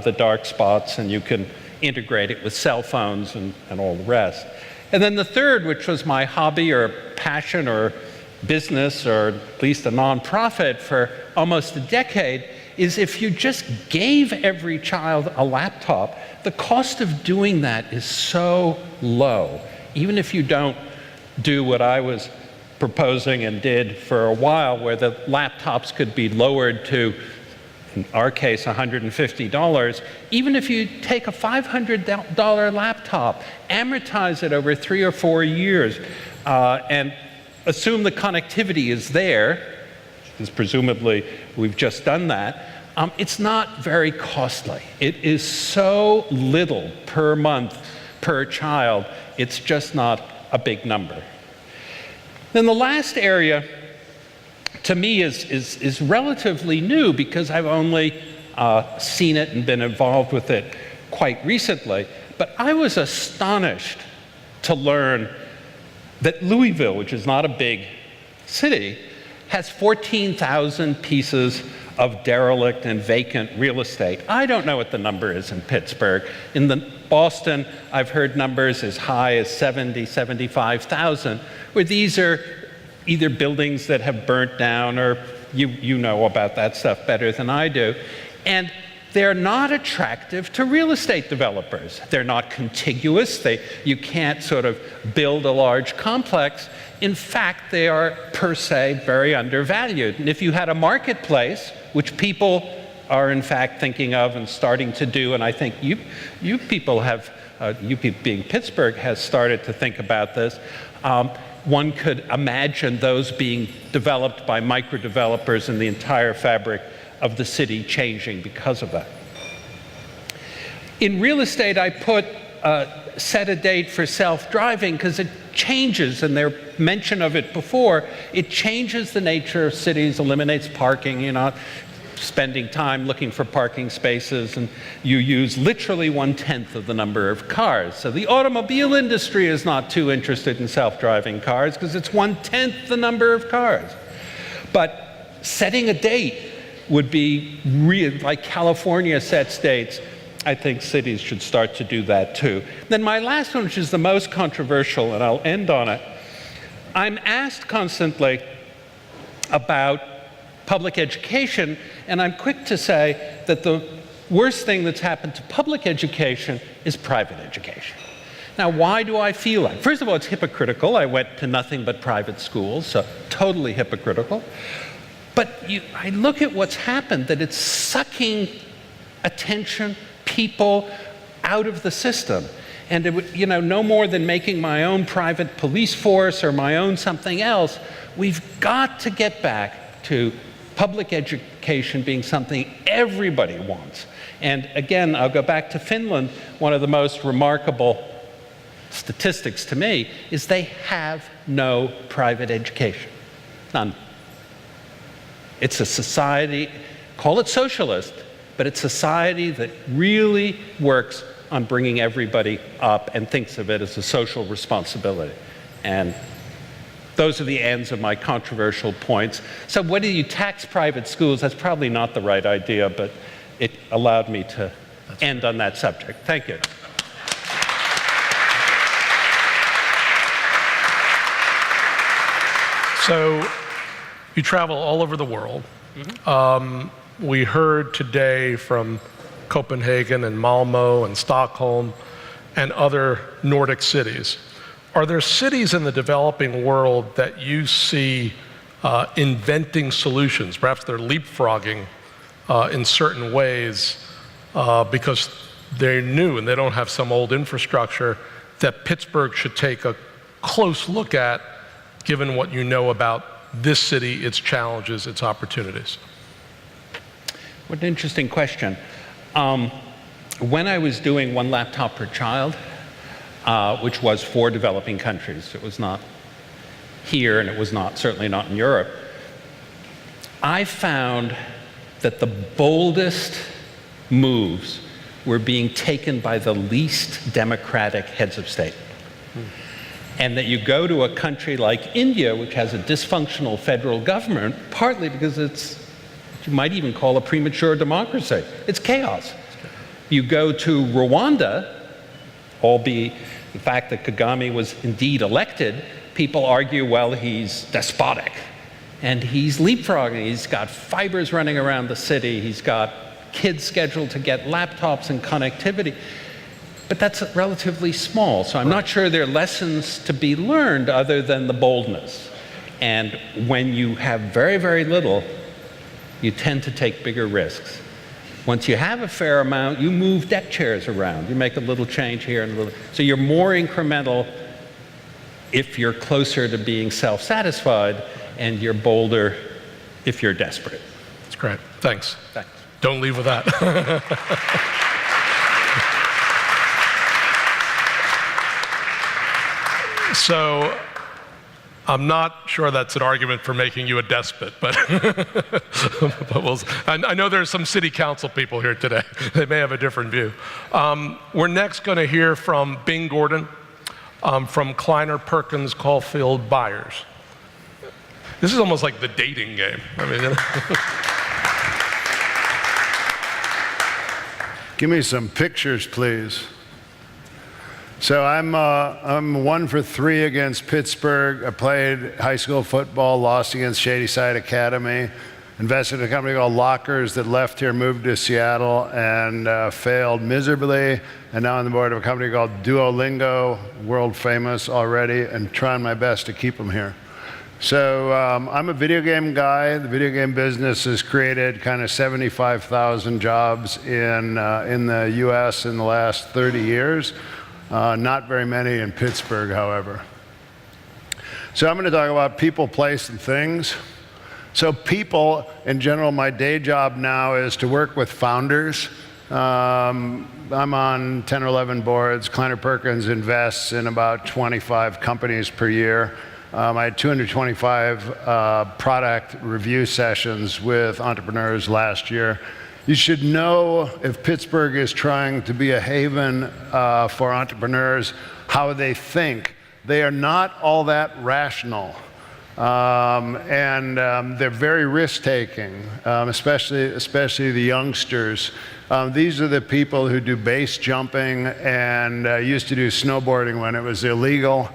the dark spots, and you can integrate it with cell phones and all the rest. And then the third, which was my hobby or passion or business, or at least a nonprofit for almost a decade, is if you just gave every child a laptop, the cost of doing that is so low. Even if you don't do what I was proposing and did for a while, where the laptops could be lowered to, in our case, $150, even if you take a $500 laptop, amortize it over 3 or 4 years, and assume the connectivity is there, because presumably we've just done that, it's not very costly. It is so little per month, per child, it's just not a big number. Then the last area, to me, is relatively new because I've only seen it and been involved with it quite recently. But I was astonished to learn that Louisville, which is not a big city, has 14,000 pieces of derelict and vacant real estate. I don't know what the number is in Pittsburgh. In Boston, I've heard numbers as high as 70, 75,000, where these are either buildings that have burnt down, or you know about that stuff better than I do. And they're not attractive to real estate developers. They're not contiguous. You can't sort of build a large complex. In fact, they are per se very undervalued. And if you had a marketplace, which people are in fact thinking of and starting to do, and I think you people have, you people being Pittsburgh, has started to think about this, one could imagine those being developed by micro-developers and the entire fabric of the city changing because of that. In real estate, I put set a date for self-driving because it changes, and their mention of it before, it changes the nature of cities, eliminates parking, you're not spending time looking for parking spaces, and you use literally 1/10 of the number of cars. So the automobile industry is not too interested in self-driving cars because it's 1/10 the number of cars. But setting a date would be real, like California sets dates. I think cities should start to do that too. Then my last one, which is the most controversial, and I'll end on it. I'm asked constantly about public education, and I'm quick to say that the worst thing that's happened to public education is private education. Now, why do I feel that? First of all, it's hypocritical. I went to nothing but private schools, so totally hypocritical. But I look at what's happened, that it's sucking attention, people out of the system. And it would, no more than making my own private police force or my own something else, we've got to get back to public education being something everybody wants. And again, I'll go back to Finland. One of the most remarkable statistics to me is they have no private education. None. It's a society, call it socialist, but it's a society that really works on bringing everybody up and thinks of it as a social responsibility. And those are the ends of my controversial points. So whether you tax private schools, that's probably not the right idea, but it allowed me to end on that subject. Thank you. So you travel all over the world. We heard today from Copenhagen and Malmo and Stockholm and other Nordic cities. Are there cities in the developing world that you see inventing solutions? Perhaps they're leapfrogging in certain ways because they're new and they don't have some old infrastructure that Pittsburgh should take a close look at, given what you know about this city, its challenges, its opportunities? What an interesting question. When I was doing one laptop per child, which was for developing countries, it was not here and it was certainly not in Europe, I found that the boldest moves were being taken by the least democratic heads of state. And that you go to a country like India, which has a dysfunctional federal government, partly because it's what you might even call a premature democracy. It's chaos. You go to Rwanda, albeit the fact that Kagame was indeed elected, people argue, well, he's despotic. And he's leapfrogging. He's got fibers running around the city. He's got kids scheduled to get laptops and connectivity. But that's relatively small. So I'm not sure there are lessons to be learned other than the boldness. And when you have very, very little, you tend to take bigger risks. Once you have a fair amount, you move deck chairs around. You make a little change here and a little. So you're more incremental if you're closer to being self-satisfied, and you're bolder if you're desperate. That's great. Thanks. Thanks. Don't leave with that. So I'm not sure that's an argument for making you a despot, but, I know there's some city council people here today. They may have a different view. We're next going to hear from Bing Gordon from Kleiner Perkins Caulfield Byers. This is almost like the dating game. I mean, Give me some pictures, please. So I'm 1 for 3 against Pittsburgh. I played high school football, lost against Shadyside Academy, invested in a company called Lockers that left here, moved to Seattle, and failed miserably. And now on the board of a company called Duolingo, world famous already, and trying my best to keep them here. So I'm a video game guy. The video game business has created kind of 75,000 jobs in the US in the last 30 years. Not very many in Pittsburgh, however. So I'm going to talk about people, place, and things. So people, in general, my day job now is to work with founders. I'm on 10 or 11 boards. Kleiner Perkins invests in about 25 companies per year. I had 225 product review sessions with entrepreneurs last year. You should know, if Pittsburgh is trying to be a haven for entrepreneurs, how they think. They are not all that rational. They're very risk-taking, especially the youngsters. These are the people who do base jumping and used to do snowboarding when it was illegal.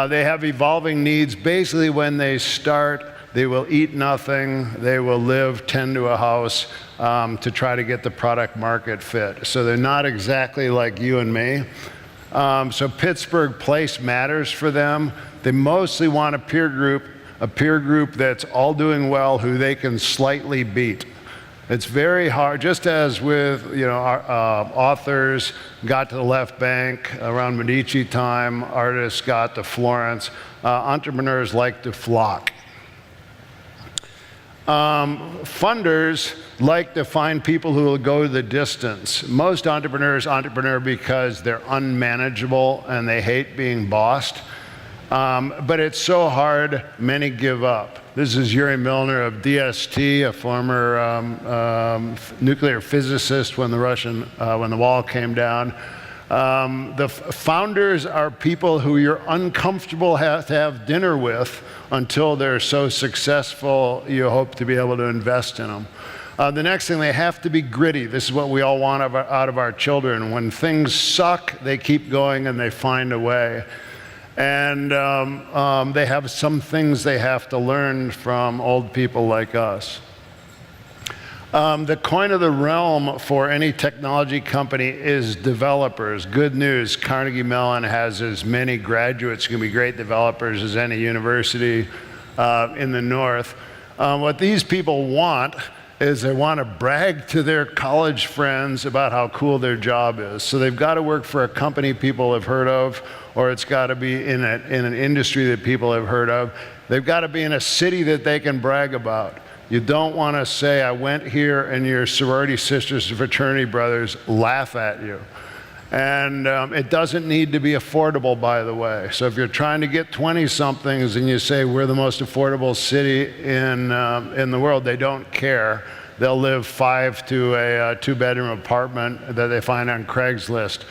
They have evolving needs. Basically, when they start, they will eat nothing. They will live 10 to a house to try to get the product market fit. So they're not exactly like you and me. So Pittsburgh place matters for them. They mostly want a peer group that's all doing well, who they can slightly beat. It's very hard, just as with our authors got to the left bank around Medici time, artists got to Florence, entrepreneurs like to flock. Funders like to find people who will go the distance. Most entrepreneurs entrepreneur because they're unmanageable and they hate being bossed. But it's so hard, many give up. This is Yuri Milner of DST, a former nuclear physicist when the wall came down. The founders are people who you're uncomfortable to have dinner with until they're so successful you hope to be able to invest in them. The next thing, they have to be gritty. This is what we all want out of our children. When things suck, they keep going and they find a way. And they have some things they have to learn from old people like us. The coin of the realm for any technology company is developers. Good news, Carnegie Mellon has as many graduates who can be great developers as any university in the North. What these people want is they want to brag to their college friends about how cool their job is. So they've got to work for a company people have heard of, or it's got to be in an industry that people have heard of. They've got to be in a city that they can brag about. You don't want to say, I went here, and your sorority sisters and fraternity brothers laugh at you. And it doesn't need to be affordable, by the way. So if you're trying to get 20-somethings and you say we're the most affordable city in the world, they don't care. They'll live 5 to a 2-bedroom apartment that they find on Craigslist.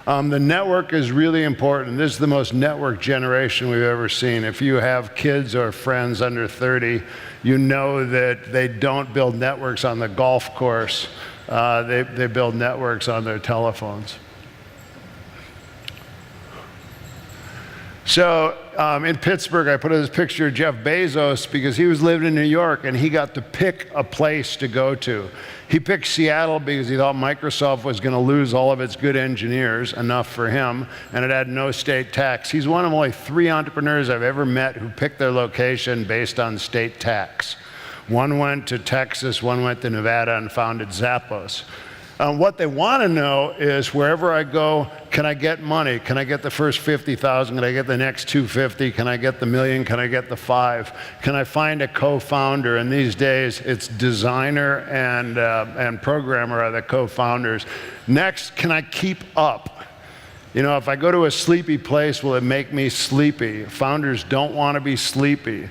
The network is really important. This is the most networked generation we've ever seen. If you have kids or friends under 30, you know that they don't build networks on the golf course. They build networks on their telephones. So in Pittsburgh, I put this picture of Jeff Bezos because he was living in New York and he got to pick a place to go to. He picked Seattle because he thought Microsoft was going to lose all of its good engineers, enough for him, and it had no state tax. He's one of only 3 entrepreneurs I've ever met who picked their location based on state tax. One went to Texas, one went to Nevada and founded Zappos. What they want to know is wherever I go, can I get money? Can I get the first 50,000? Can I get the next 250? Can I get the million? Can I get the 5? Can I find a co-founder? And these days, it's designer and programmer are the co-founders. Next, can I keep up? You know, if I go to a sleepy place, will it make me sleepy? Founders don't want to be sleepy.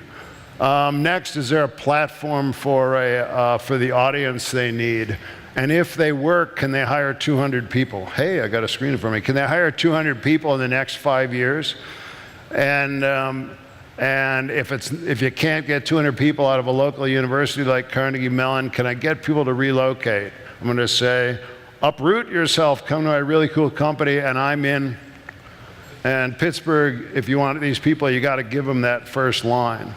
Next, is there a platform for the audience they need? And if they work, can they hire 200 people? Hey, I got a screen for me. Can they hire 200 people in the next 5 years? And if you can't get 200 people out of a local university like Carnegie Mellon, can I get people to relocate? I'm going to say, uproot yourself, come to a really cool company, and I'm in. And Pittsburgh, if you want these people, you got to give them that first line.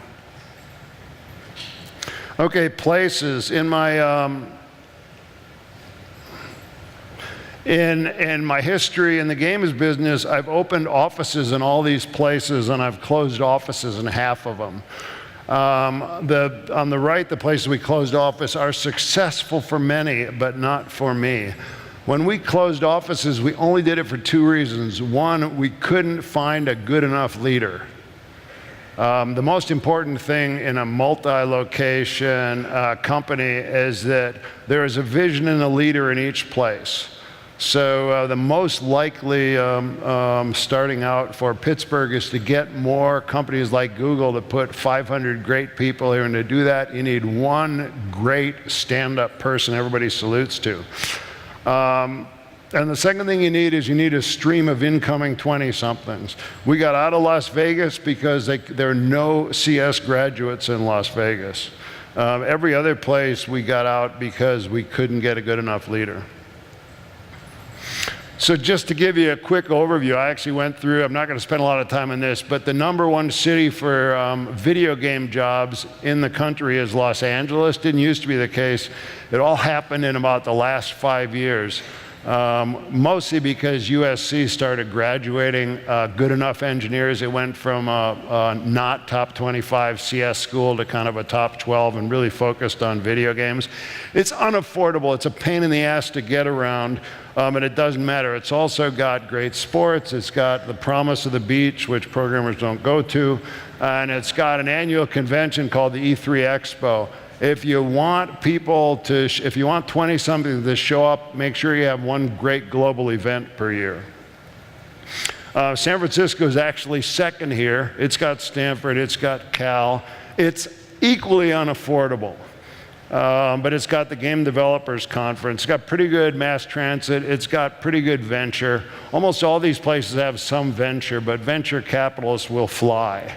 Okay, places. In my history in the games business, I've opened offices in all these places, and I've closed offices in half of them. On the right, the places we closed office are successful for many, but not for me. When we closed offices, we only did it for 2 reasons. One, we couldn't find a good enough leader. The most important thing in a multi-location company is that there is a vision and a leader in each place. So the most likely starting out for Pittsburgh is to get more companies like Google to put 500 great people here. And to do that, you need one great stand-up person everybody salutes to. And the second thing you need is you need a stream of incoming 20-somethings. We got out of Las Vegas because there are no CS graduates in Las Vegas. Every other place we got out because we couldn't get a good enough leader. So just to give you a quick overview, I actually went through, I'm not going to spend a lot of time on this, but the #1 city for video game jobs in the country is Los Angeles. Didn't used to be the case. It all happened in about the last 5 years. Mostly because USC started graduating good enough engineers. It went from a not top 25 CS school to kind of a top 12 and really focused on video games. It's unaffordable. It's a pain in the ass to get around, and it doesn't matter. It's also got great sports. It's got the promise of the beach, which programmers don't go to, and it's got an annual convention called the E3 Expo. If you want people to, if you want 20-something to show up, make sure you have one great global event per year. San Francisco is actually second here. It's got Stanford, it's got Cal. It's equally unaffordable, but it's got the Game Developers Conference. It's got pretty good mass transit. It's got pretty good venture. Almost all these places have some venture, but venture capitalists will fly.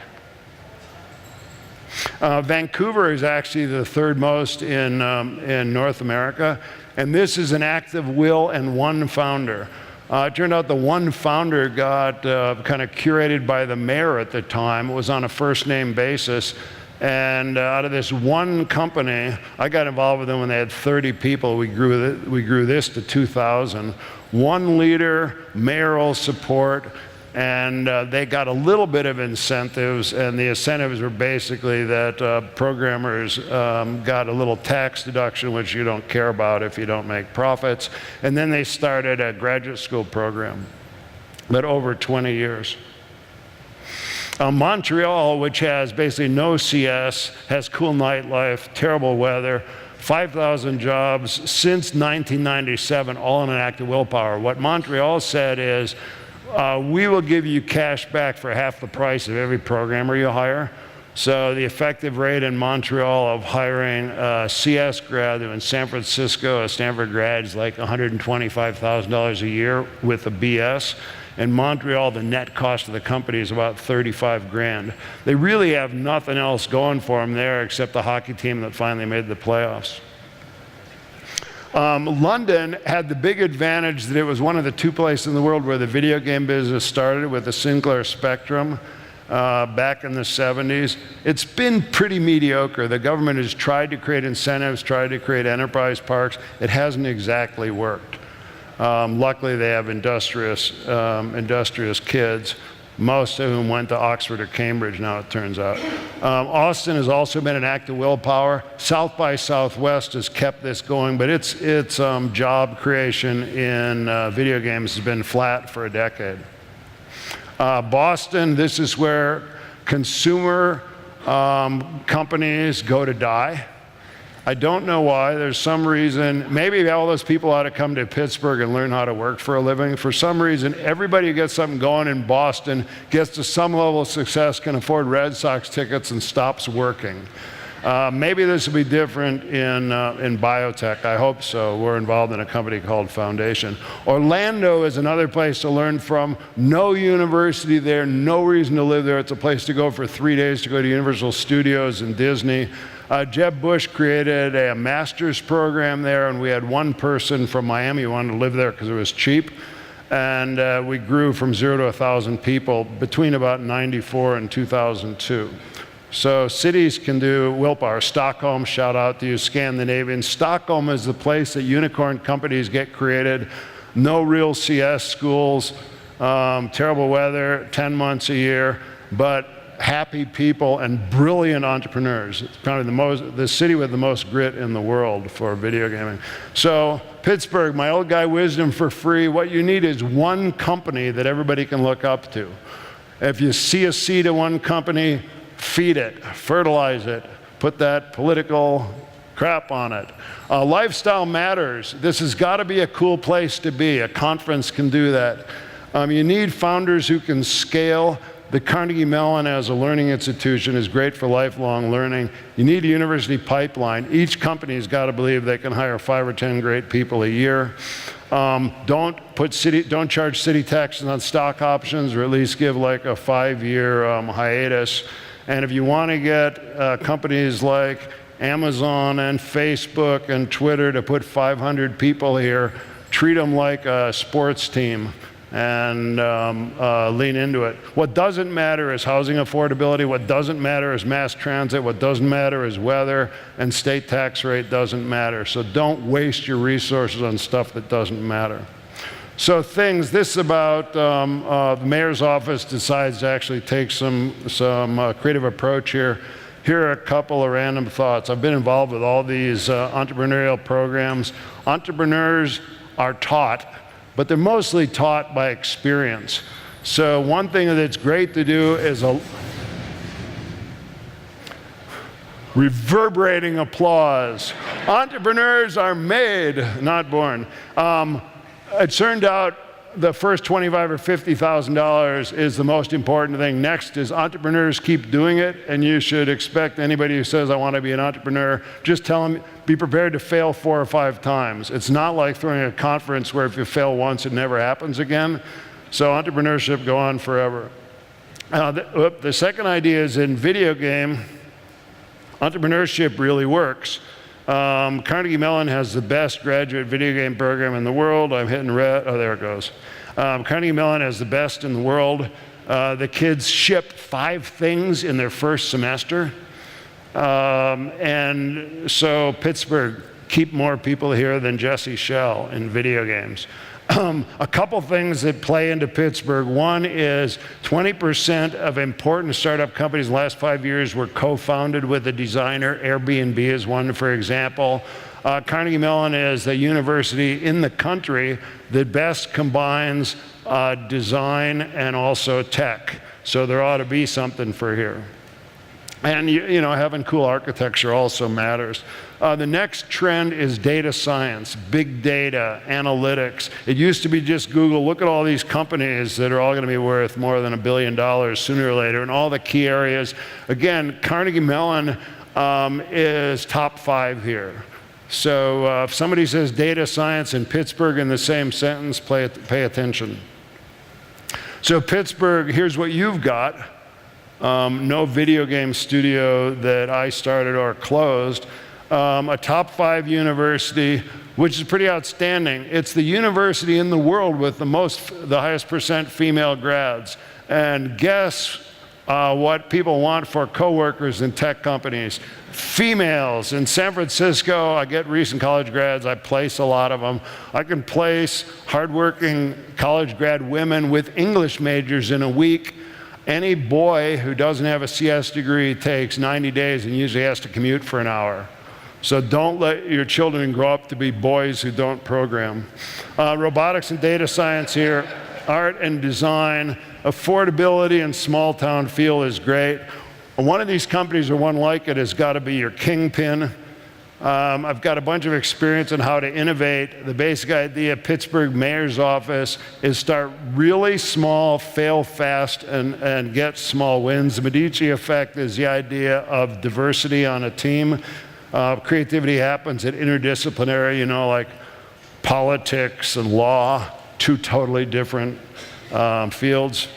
Vancouver is actually the 3rd most in North America, and this is an act of will and one founder. It turned out the one founder got kind of curated by the mayor at the time. It was on a first-name basis, and out of this one company, I got involved with them when they had 30 people. We grew this to 2,000. One leader, mayoral support. And they got a little bit of incentives, and the incentives were basically that programmers got a little tax deduction, which you don't care about if you don't make profits. And then they started a graduate school program, but over 20 years. Montreal, which has basically no CS, has cool nightlife, terrible weather, 5,000 jobs since 1997, all in an act of willpower. What Montreal said is, we will give you cash back for half the price of every programmer you hire. So the effective rate in Montreal of hiring a CS grad in San Francisco, a Stanford grad, is like $125,000 a year with a BS. In Montreal, the net cost of the company is about 35 grand. They really have nothing else going for them there except the hockey team that finally made the playoffs. London had the big advantage that it was one of the two places in the world where the video game business started, with the Sinclair Spectrum back in the 70s. It's been pretty mediocre. The government has tried to create incentives, tried to create enterprise parks. It hasn't exactly worked. Luckily, they have industrious kids, most of whom went to Oxford or Cambridge now, it turns out. Austin has also been an act of willpower. South by Southwest has kept this going, but its job creation in video games has been flat for a decade. Boston, this is where consumer companies go to die. I don't know why. There's some reason. Maybe all those people ought to come to Pittsburgh and learn how to work for a living. For some reason, everybody who gets something going in Boston gets to some level of success, can afford Red Sox tickets, and stops working. Maybe this will be different in biotech. I hope so. We're involved in a company called Foundation. Orlando is another place to learn from. No university there, no reason to live there. It's a place to go for 3 days to go to Universal Studios and Disney. Jeb Bush created a master's program there, and we had one person from Miami who wanted to live there because it was cheap. And we grew from 0 to 1,000 people between about 94 and 2002. So cities can do willpower. Stockholm, shout out to you, Scandinavian. Stockholm is the place that unicorn companies get created. No real CS schools, terrible weather, 10 months a year, but happy people and brilliant entrepreneurs. It's probably the city with the most grit in the world for video gaming. So Pittsburgh, my old guy wisdom for free. What you need is one company that everybody can look up to. If you see a seed of one company, feed it, fertilize it, put that political crap on it. Lifestyle matters. This has got to be a cool place to be. A conference can do that. You need founders who can scale. The Carnegie Mellon as a learning institution is great for lifelong learning. You need a university pipeline. Each company's got to believe they can hire 5 or 10 great people a year. Don't charge city taxes on stock options, or at least give like a 5-year hiatus. And if you want to get companies like Amazon and Facebook and Twitter to put 500 people here, treat them like a sports team and lean into it. What doesn't matter is housing affordability. What doesn't matter is mass transit. What doesn't matter is weather, and state tax rate doesn't matter. So don't waste your resources on stuff that doesn't matter. So this is about the mayor's office decides to actually take some creative approach here. Here are a couple of random thoughts. I've been involved with all these entrepreneurial programs. Entrepreneurs are taught, but they're mostly taught by experience. So one thing that's great to do is a reverberating applause. Entrepreneurs are made, not born. It turned out the first $25,000 or $50,000 is the most important thing. Next is entrepreneurs keep doing it, and you should expect anybody who says, I want to be an entrepreneur, just tell them, be prepared to fail 4 or 5 times. It's not like throwing a conference where if you fail once, it never happens again. So entrepreneurship go on forever. The second idea is in video game, entrepreneurship really works. Carnegie Mellon has the best graduate video game program in the world. I'm hitting red. Oh, there it goes. Carnegie Mellon has the best in the world. The kids ship 5 things in their first semester. And so Pittsburgh, keep more people here than Jesse Shell in video games. A couple things that play into Pittsburgh. One is 20% of important startup companies in the last 5 years were co-founded with a designer. Airbnb is one, for example. Carnegie Mellon is the university in the country that best combines design and also tech. So there ought to be something for here. And you know, having cool architecture also matters. The next trend is data science, big data, analytics. It used to be just Google. Look at all these companies that are all going to be worth more than $1 billion sooner or later in all the key areas. Again, Carnegie Mellon is top 5 here. So if somebody says data science and Pittsburgh in the same sentence, pay attention. So Pittsburgh, here's what you've got. No video game studio that I started or closed. A top 5 university, which is pretty outstanding. It's the university in the world with the highest percent female grads. And guess what people want for coworkers in tech companies? Females. In San Francisco, I get recent college grads, I place a lot of them. I can place hardworking college grad women with English majors in a week. Any boy who doesn't have a CS degree takes 90 days and usually has to commute for an hour. So don't let your children grow up to be boys who don't program. Robotics and data science here, art and design, affordability and small town feel is great. One of these companies or one like it has got to be your kingpin. I've got a bunch of experience on how to innovate. The basic idea of Pittsburgh Mayor's Office is start really small, fail fast, and get small wins. The Medici effect is the idea of diversity on a team. Creativity happens at interdisciplinary, you know, like politics and law, 2 totally different fields.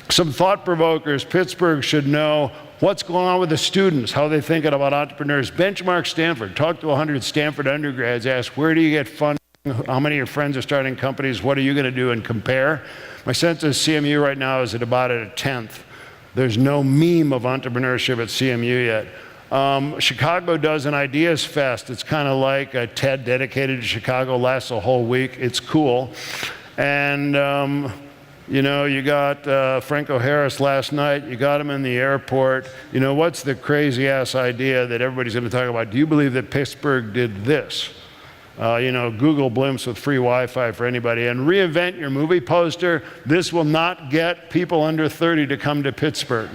Some thought provokers. Pittsburgh should know what's going on with the students, how they're thinking about entrepreneurs. Benchmark Stanford. Talk to 100 Stanford undergrads. Ask, where do you get funding? How many of your friends are starting companies? What are you going to do? And compare. My sense is CMU right now is at about a 10th. There's no meme of entrepreneurship at CMU yet. Chicago does an Ideas Fest. It's kind of like a TED dedicated to Chicago, lasts a whole week. It's cool. And you know, you got Franco Harris last night. You got him in the airport. You know, what's the crazy ass idea that everybody's going to talk about? Do you believe that Pittsburgh did this? You know, Google blimps with free Wi-Fi for anybody. And reinvent your movie poster. This will not get people under 30 to come to Pittsburgh.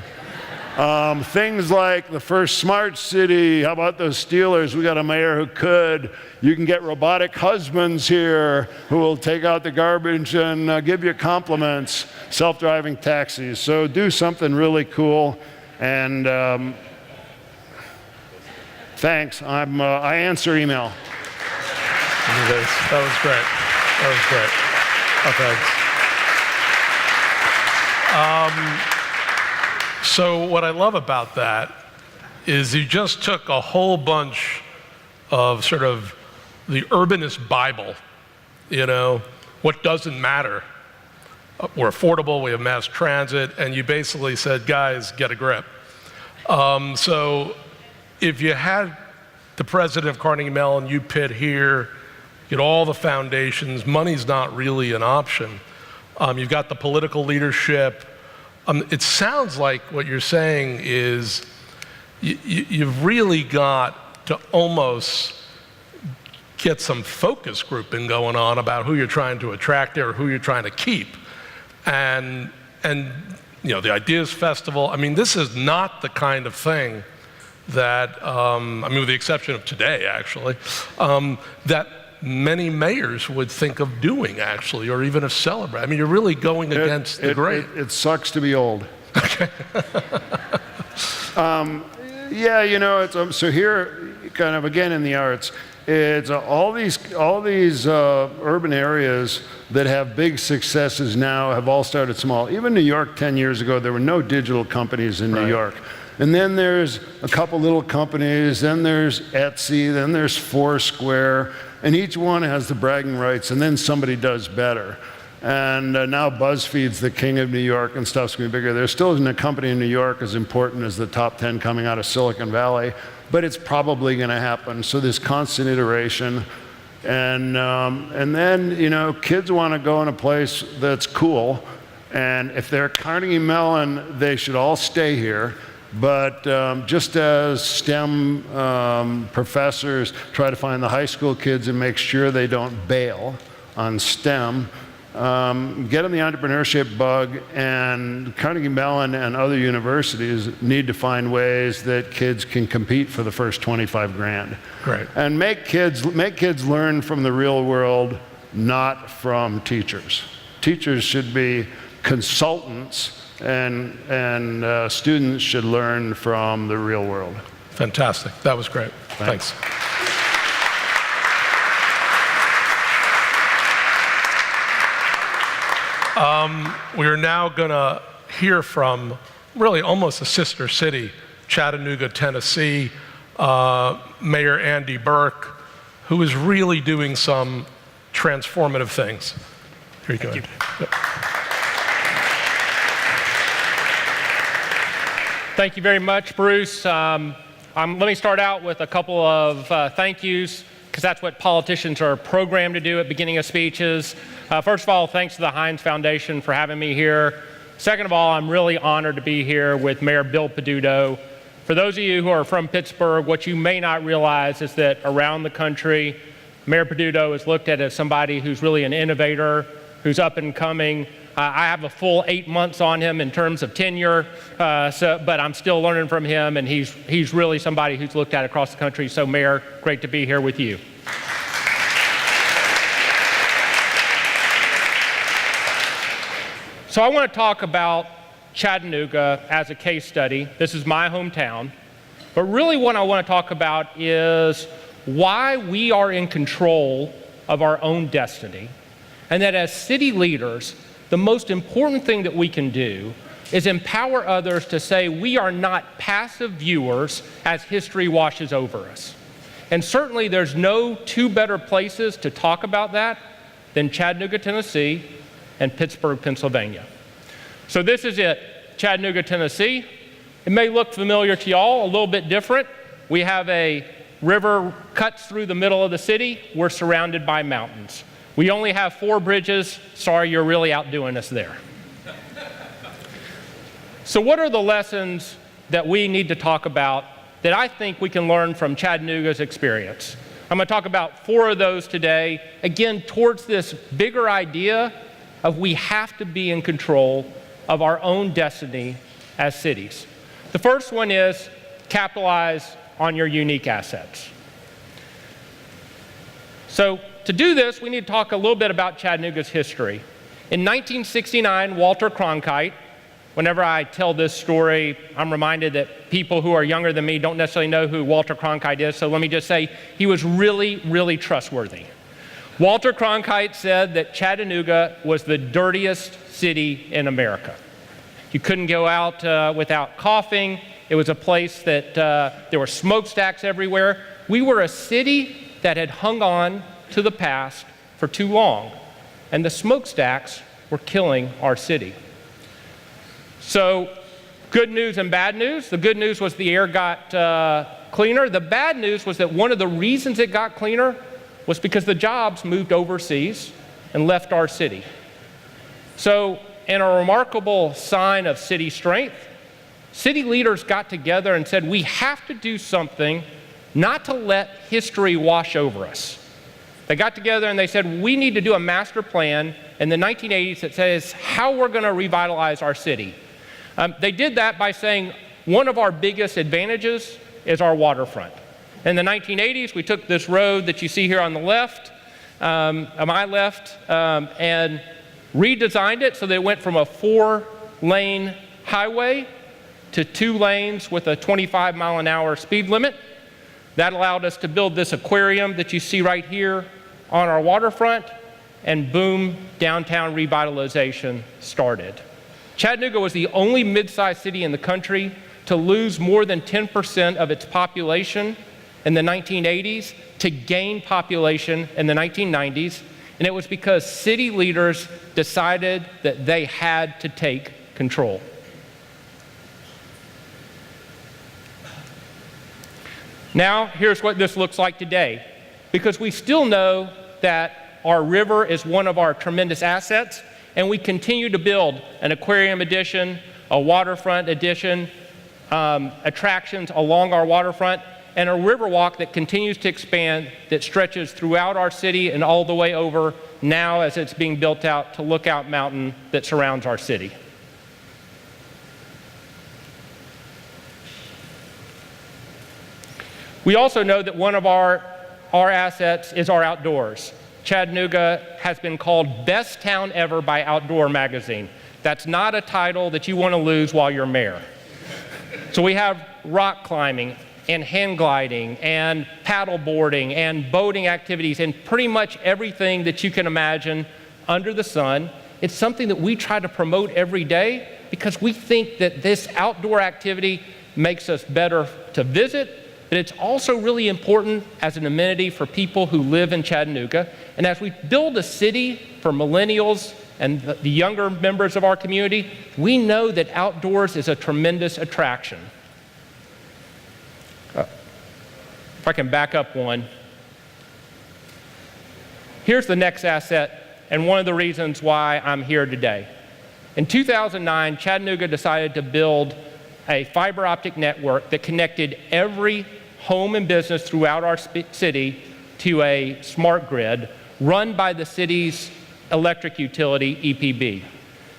Things like the first smart city. How about those Steelers? We got a mayor who could. You can get robotic husbands here who will take out the garbage and give you compliments. Self-driving taxis. So do something really cool. And thanks. I answer email. That was great. That was great. Oh, thanks. So what I love about that is you just took a whole bunch of sort of the urbanist Bible, you know, what doesn't matter. We're affordable, we have mass transit, and you basically said, guys, get a grip. So if you had the president of Carnegie Mellon, you pit here, get all the foundations, money's not really an option. You've got the political leadership. It sounds like what you're saying is you've really got to almost get some focus grouping going on about who you're trying to attract there or who you're trying to keep. And you know, the Ideas Festival, I mean, this is not the kind of thing that, I mean, with the exception of today, actually, that many mayors would think of doing, actually, or even of celebrate. I mean, you're really going against the grain. It sucks to be old. Okay. Yeah, you know, it's, so here, kind of again in the arts, it's all these urban areas that have big successes now have all started small. Even New York 10 years ago, there were no digital companies in New York. And then there's a couple little companies, then there's Etsy, then there's Foursquare, and each one has the bragging rights, and then somebody does better. And now BuzzFeed's the king of New York and stuff's going to be bigger. There still isn't a company in New York as important as the top 10 coming out of Silicon Valley, but it's probably going to happen. So this constant iteration. And then, you know, kids want to go in a place that's cool. And if they're Carnegie Mellon, they should all stay here. But just as STEM professors try to find the high school kids and make sure they don't bail on STEM, get them the entrepreneurship bug, and Carnegie Mellon and other universities need to find ways that kids can compete for the first 25 grand. Great. And make kids learn from the real world, not from teachers. Teachers should be consultants, and students should learn from the real world. Fantastic. That was great. Thanks. We are now going to hear from really almost a sister city, Chattanooga, Tennessee, Mayor Andy Burke, who is really doing some transformative things. Here you go. Andy. Yep. Thank you very much, Bruce. Let me start out with a couple of thank yous, because that's what politicians are programmed to do at the beginning of speeches. First of all, thanks to the Heinz Foundation for having me here. Second of all, I'm really honored to be here with Mayor Bill Peduto. For those of you who are from Pittsburgh, what you may not realize is that around the country, Mayor Peduto is looked at as somebody who's really an innovator, who's up and coming. I have a full 8 months on him in terms of tenure, but I'm still learning from him, and he's really somebody who's looked at across the country. So, Mayor, great to be here with you. So I want to talk about Chattanooga as a case study. This is my hometown. But really what I want to talk about is why we are in control of our own destiny, and that as city leaders, the most important thing that we can do is empower others to say we are not passive viewers as history washes over us. And certainly there's no two better places to talk about that than Chattanooga, Tennessee, and Pittsburgh, Pennsylvania. So this is it, Chattanooga, Tennessee. It may look familiar to y'all, a little bit different. We have a river cuts through the middle of the city. We're surrounded by mountains. We only have 4 bridges. Sorry, you're really outdoing us there. So what are the lessons that we need to talk about that I think we can learn from Chattanooga's experience? I'm going to talk about 4 of those today, again, towards this bigger idea of we have to be in control of our own destiny as cities. The first one is capitalize on your unique assets. So to do this, we need to talk a little bit about Chattanooga's history. In 1969, Walter Cronkite, whenever I tell this story, I'm reminded that people who are younger than me don't necessarily know who Walter Cronkite is, so let me just say he was really, really trustworthy. Walter Cronkite said that Chattanooga was the dirtiest city in America. You couldn't go out without coughing. It was a place that there were smokestacks everywhere. We were a city that had hung on to the past for too long, and the smokestacks were killing our city. So, good news and bad news. The good news was the air got cleaner. The bad news was that one of the reasons it got cleaner was because the jobs moved overseas and left our city. So, in a remarkable sign of city strength, city leaders got together and said, we have to do something not to let history wash over us. They got together and they said, we need to do a master plan in the 1980s that says how we're going to revitalize our city. They did that by saying one of our biggest advantages is our waterfront. In the 1980s, we took this road that you see here on the left, on my left, and redesigned it so that it went from a 4-lane highway to 2 lanes with a 25-mile-an-hour speed limit. That allowed us to build this aquarium that you see right here on our waterfront, and boom, downtown revitalization started. Chattanooga was the only mid-sized city in the country to lose more than 10% of its population in the 1980s, to gain population in the 1990s, And it was because city leaders decided that they had to take control. Now, here's what this looks like today. Because we still know that our river is one of our tremendous assets, and we continue to build an aquarium addition, a waterfront addition, attractions along our waterfront, and a river walk that continues to expand, that stretches throughout our city and all the way over now as it's being built out to Lookout Mountain that surrounds our city. We also know that one of our assets is our outdoors. Chattanooga has been called Best Town Ever by Outdoor Magazine. That's not a title that you want to lose while you're mayor. So we have rock climbing and hang gliding and paddle boarding and boating activities and pretty much everything that you can imagine under the sun. It's something that we try to promote every day because we think that this outdoor activity makes us better to visit, but it's also really important as an amenity for people who live in Chattanooga. And as we build a city for millennials and the younger members of our community, we know that outdoors is a tremendous attraction. If I can back up one. Here's the next asset, and one of the reasons why I'm here today. In 2009, Chattanooga decided to build a fiber optic network that connected every home and business throughout our city to a smart grid run by the city's electric utility, EPB.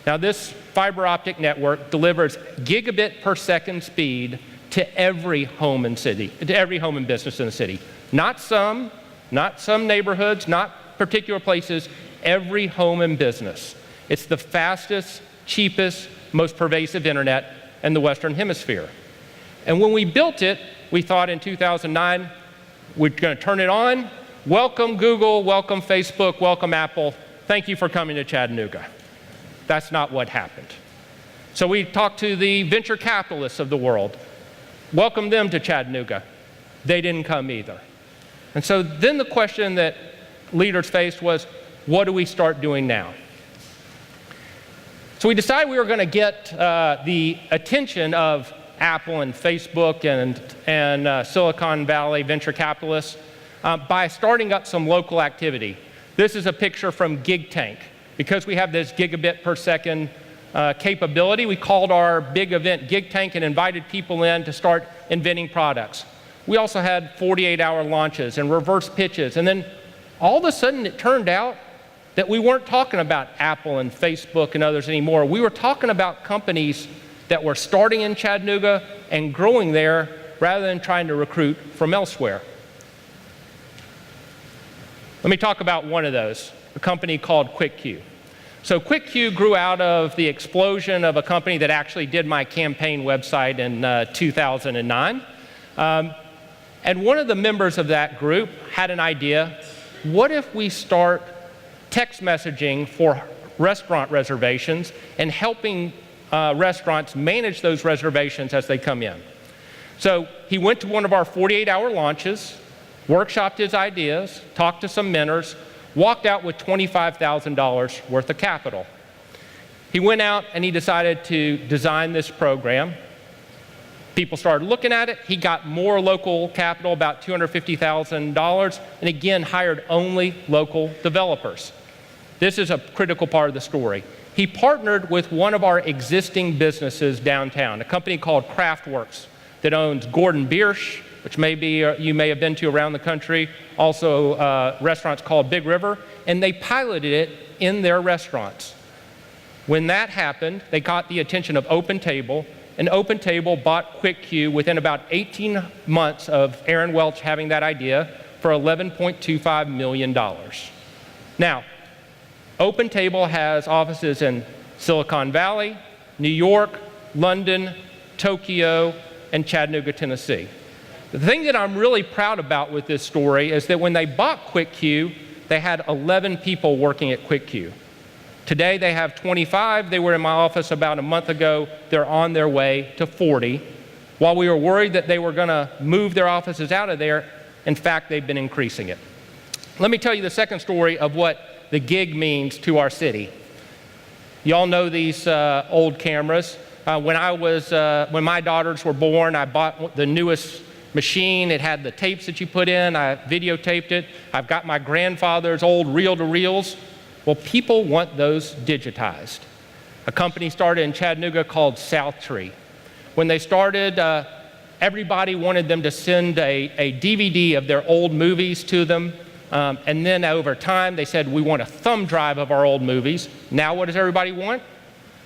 Now, this fiber optic network delivers gigabit per second speed to every home and business in the city. Not some neighborhoods, not particular places, every home and business. It's the fastest, cheapest, most pervasive internet in the Western Hemisphere. And when we built it, we thought in 2009, we're going to turn it on. Welcome Google, welcome Facebook, welcome Apple. Thank you for coming to Chattanooga. That's not what happened. So we talked to the venture capitalists of the world. Welcome them to Chattanooga. They didn't come either. And so then the question that leaders faced was, what do we start doing now? So we decided we were going to get the attention of Apple and Facebook and Silicon Valley venture capitalists by starting up some local activity. This is a picture from Gig Tank. Because we have this gigabit per second capability, we called our big event Gig Tank and invited people in to start inventing products. We also had 48-hour launches and reverse pitches. And then all of a sudden it turned out that we weren't talking about Apple and Facebook and others anymore. We were talking about companies that were starting in Chattanooga and growing there rather than trying to recruit from elsewhere. Let me talk about one of those, a company called QuickQ. So QuickQ grew out of the explosion of a company that actually did my campaign website in 2009. And one of the members of that group had an idea, what if we start text messaging for restaurant reservations and helping restaurants manage those reservations as they come in? So he went to one of our 48-hour launches, workshopped his ideas, talked to some mentors, walked out with $25,000 worth of capital. He went out and he decided to design this program. People started looking at it. He got more local capital, about $250,000, and again hired only local developers. This is a critical part of the story. He partnered with one of our existing businesses downtown, a company called Craftworks that owns Gordon Biersch, which you may have been to around the country, also restaurants called Big River, and they piloted it in their restaurants. When that happened, they caught the attention of OpenTable, and OpenTable bought QuickQ within about 18 months of Aaron Welch having that idea for $11.25 million. Now, OpenTable has offices in Silicon Valley, New York, London, Tokyo, and Chattanooga, Tennessee. The thing that I'm really proud about with this story is that when they bought QuickQ, they had 11 people working at QuickQ. Today they have 25. They were in my office about a month ago. They're on their way to 40. While we were worried that they were going to move their offices out of there, in fact, they've been increasing it. Let me tell you the second story of what the gig means to our city. You all know these old cameras. When my daughters were born, I bought the newest machine. It had the tapes that you put in. I videotaped it. I've got my grandfather's old reel-to-reels. Well, people want those digitized. A company started in Chattanooga called Southtree. When they started, everybody wanted them to send a DVD of their old movies to them. And then over time, they said, we want a thumb drive of our old movies. Now what does everybody want?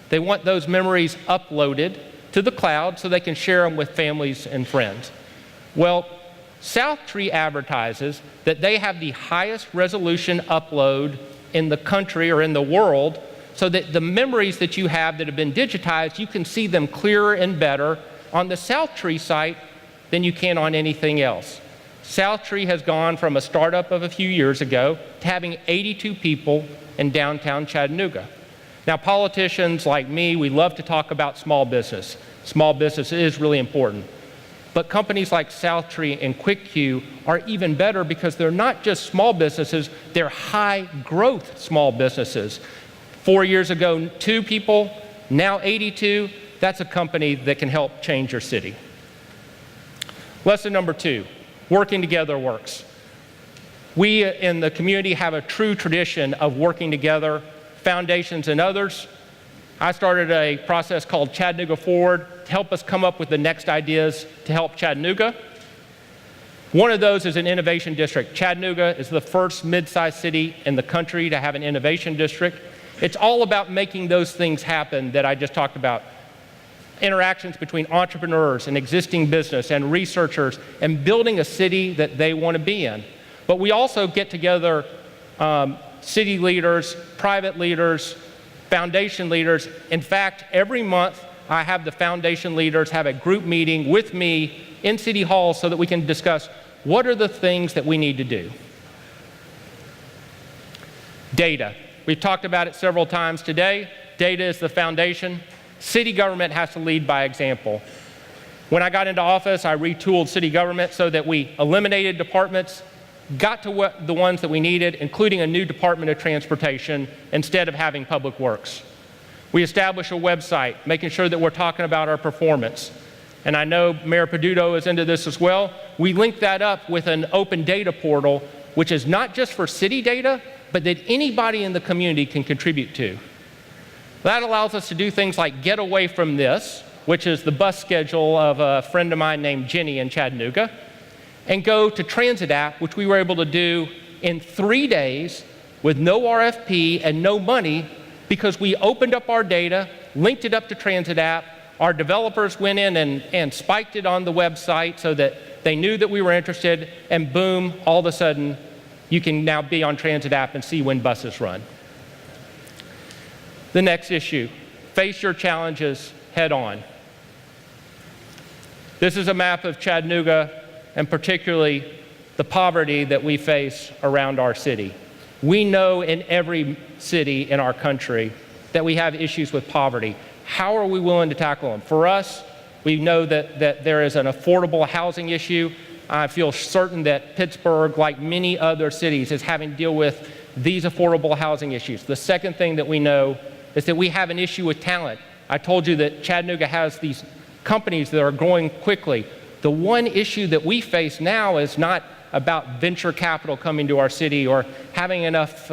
They want those memories uploaded to the cloud so they can share them with families and friends. Well, Southtree advertises that they have the highest resolution upload in the country or in the world, so that the memories that you have that have been digitized, you can see them clearer and better on the Southtree site than you can on anything else. Southtree has gone from a startup of a few years ago to having 82 people in downtown Chattanooga. Now, politicians like me, we love to talk about small business. Small business is really important. But companies like Southtree and QuickQ are even better because they're not just small businesses, they're high growth small businesses. 4 years ago, 2 people, now 82. That's a company that can help change your city. Lesson number 2, working together works. We in the community have a true tradition of working together, foundations and others. I started a process called Chattanooga Forward to help us come up with the next ideas to help Chattanooga. One of those is an innovation district. Chattanooga is the first mid-sized city in the country to have an innovation district. It's all about making those things happen that I just talked about. Interactions between entrepreneurs and existing business and researchers and building a city that they want to be in. But we also get together city leaders, private leaders, foundation leaders. In fact, every month I have the foundation leaders have a group meeting with me in City Hall so that we can discuss what are the things that we need to do. Data. We've talked about it several times today. Data is the foundation. City government has to lead by example. When I got into office, I retooled city government so that we eliminated departments, got to the ones that we needed, including a new Department of Transportation, instead of having Public Works. We established a website, making sure that we're talking about our performance. And I know Mayor Peduto is into this as well. We linked that up with an open data portal, which is not just for city data, but that anybody in the community can contribute to. That allows us to do things like Get Away From This, which is the bus schedule of a friend of mine named Jenny in Chattanooga, and go to Transit App, which we were able to do in 3 days with no RFP and no money because we opened up our data, linked it up to Transit App. Our developers went in and spiked it on the website so that they knew that we were interested, and boom, all of a sudden, you can now be on Transit App and see when buses run. The next issue, face your challenges head on. This is a map of Chattanooga and particularly the poverty that we face around our city. We know in every city in our country that we have issues with poverty. How are we willing to tackle them? For us, we know that there is an affordable housing issue. I feel certain that Pittsburgh, like many other cities, is having to deal with these affordable housing issues. The second thing that we know is that we have an issue with talent. I told you that Chattanooga has these companies that are growing quickly. The one issue that we face now is not about venture capital coming to our city or having enough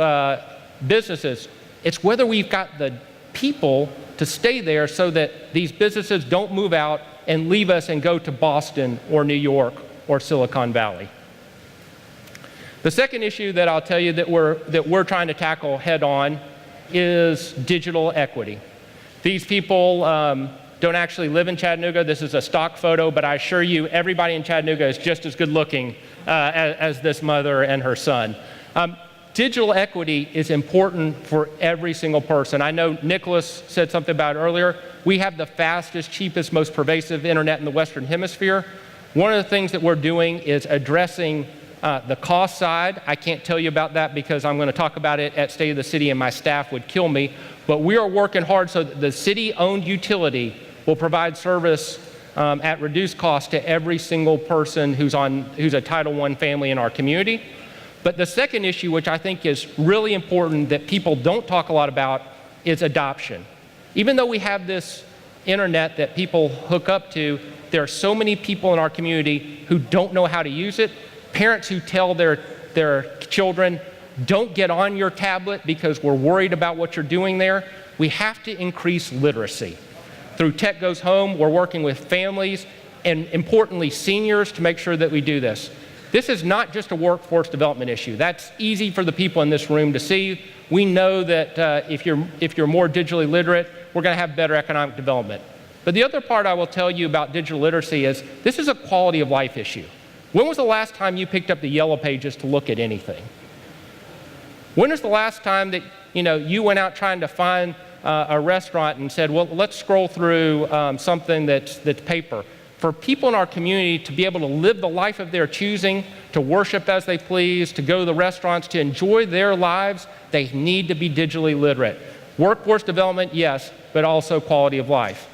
businesses. It's whether we've got the people to stay there so that these businesses don't move out and leave us and go to Boston or New York or Silicon Valley. The second issue that I'll tell you that we're trying to tackle head on is digital equity. These people don't actually live in Chattanooga. This is a stock photo, but I assure you everybody in Chattanooga is just as good looking as this mother and her son. Digital equity is important for every single person. I know Nicholas said something about it earlier. We have the fastest, cheapest, most pervasive internet in the Western Hemisphere. One of the things that we're doing is addressing the cost side. I can't tell you about that because I'm going to talk about it at State of the City and my staff would kill me. But we are working hard so that the city-owned utility will provide service at reduced cost to every single person who's a Title I family in our community. But the second issue, which I think is really important that people don't talk a lot about, is adoption. Even though we have this internet that people hook up to, there are so many people in our community who don't know how to use it. Parents who tell their children, don't get on your tablet because we're worried about what you're doing there. We have to increase literacy. Through Tech Goes Home, we're working with families and, importantly, seniors to make sure that we do this. This is not just a workforce development issue. That's easy for the people in this room to see. We know that if you're more digitally literate, we're going to have better economic development. But the other part I will tell you about digital literacy is this is a quality of life issue. When was the last time you picked up the Yellow Pages to look at anything? When was the last time that you went out trying to find a restaurant and said, well, let's scroll through something that's paper? For people in our community to be able to live the life of their choosing, to worship as they please, to go to the restaurants, to enjoy their lives, they need to be digitally literate. Workforce development, yes, but also quality of life.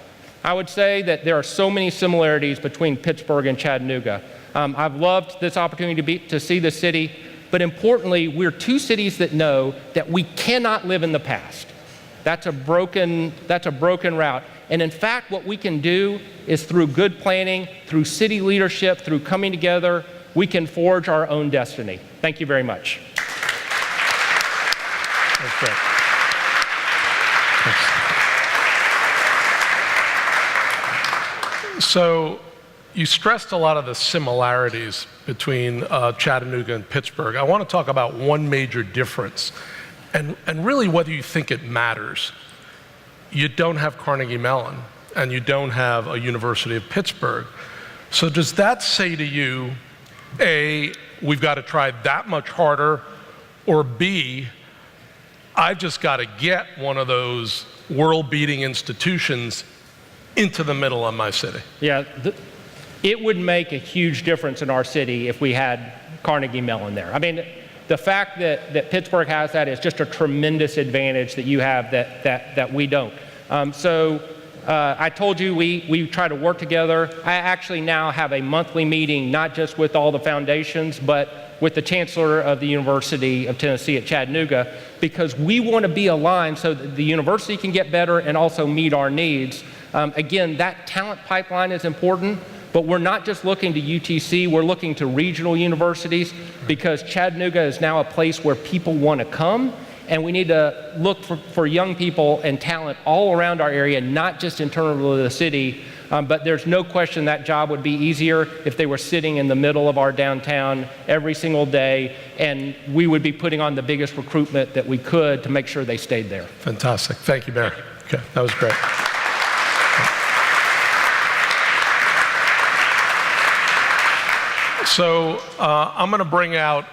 I would say that there are so many similarities between Pittsburgh and Chattanooga. I've loved this opportunity to see the city, but importantly, we're two cities that know that we cannot live in the past. That's a broken route. And in fact, what we can do is through good planning, through city leadership, through coming together, we can forge our own destiny. Thank you very much. That's great. Thanks. So you stressed a lot of the similarities between Chattanooga and Pittsburgh. I want to talk about one major difference, and really whether you think it matters. You don't have Carnegie Mellon, and you don't have a University of Pittsburgh. So does that say to you, A, we've got to try that much harder, or B, I've just got to get one of those world-beating institutions into the middle of my city? Yeah, it would make a huge difference in our city if we had Carnegie Mellon there. I mean, the fact that Pittsburgh has that is just a tremendous advantage that you have that we don't. I told you we try to work together. I actually now have a monthly meeting, not just with all the foundations, but with the Chancellor of the University of Tennessee at Chattanooga, because we want to be aligned so that the university can get better and also meet our needs. Again, that talent pipeline is important. But we're not just looking to UTC, we're looking to regional universities, because Chattanooga is now a place where people want to come, and we need to look for young people and talent all around our area, not just internally to the city. But there's no question that job would be easier if they were sitting in the middle of our downtown every single day, and we would be putting on the biggest recruitment that we could to make sure they stayed there. Fantastic. Thank you, Mayor. Okay, that was great. So I'm going to bring out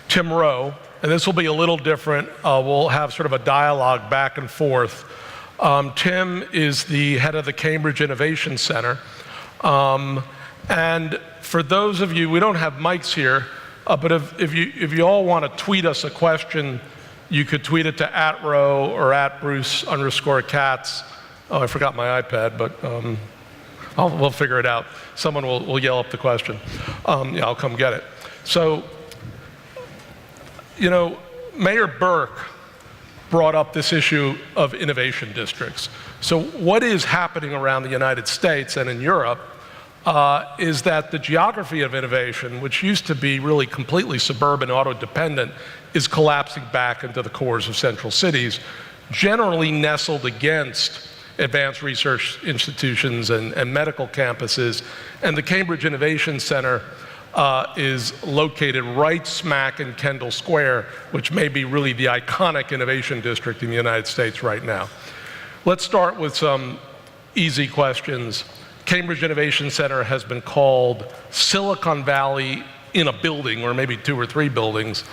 Tim Rowe, and this will be a little different. We'll have sort of a dialogue back and forth. Tim is the head of the Cambridge Innovation Center. And for those of you, we don't have mics here, but if you all want to tweet us a question, you could tweet it to @Rowe or @Bruce_Katz. Oh, I forgot my iPad, but we'll figure it out. Someone will yell up the question. Yeah, I'll come get it. So, Mayor Burke brought up this issue of innovation districts. So what is happening around the United States and in Europe is that the geography of innovation, which used to be really completely suburban, auto-dependent, is collapsing back into the cores of central cities, generally nestled against advanced research institutions and medical campuses. And the Cambridge Innovation Center is located right smack in Kendall Square, which may be really the iconic innovation district in the United States right now. Let's start with some easy questions. Cambridge Innovation Center has been called Silicon Valley in a building, or maybe 2 or 3 buildings.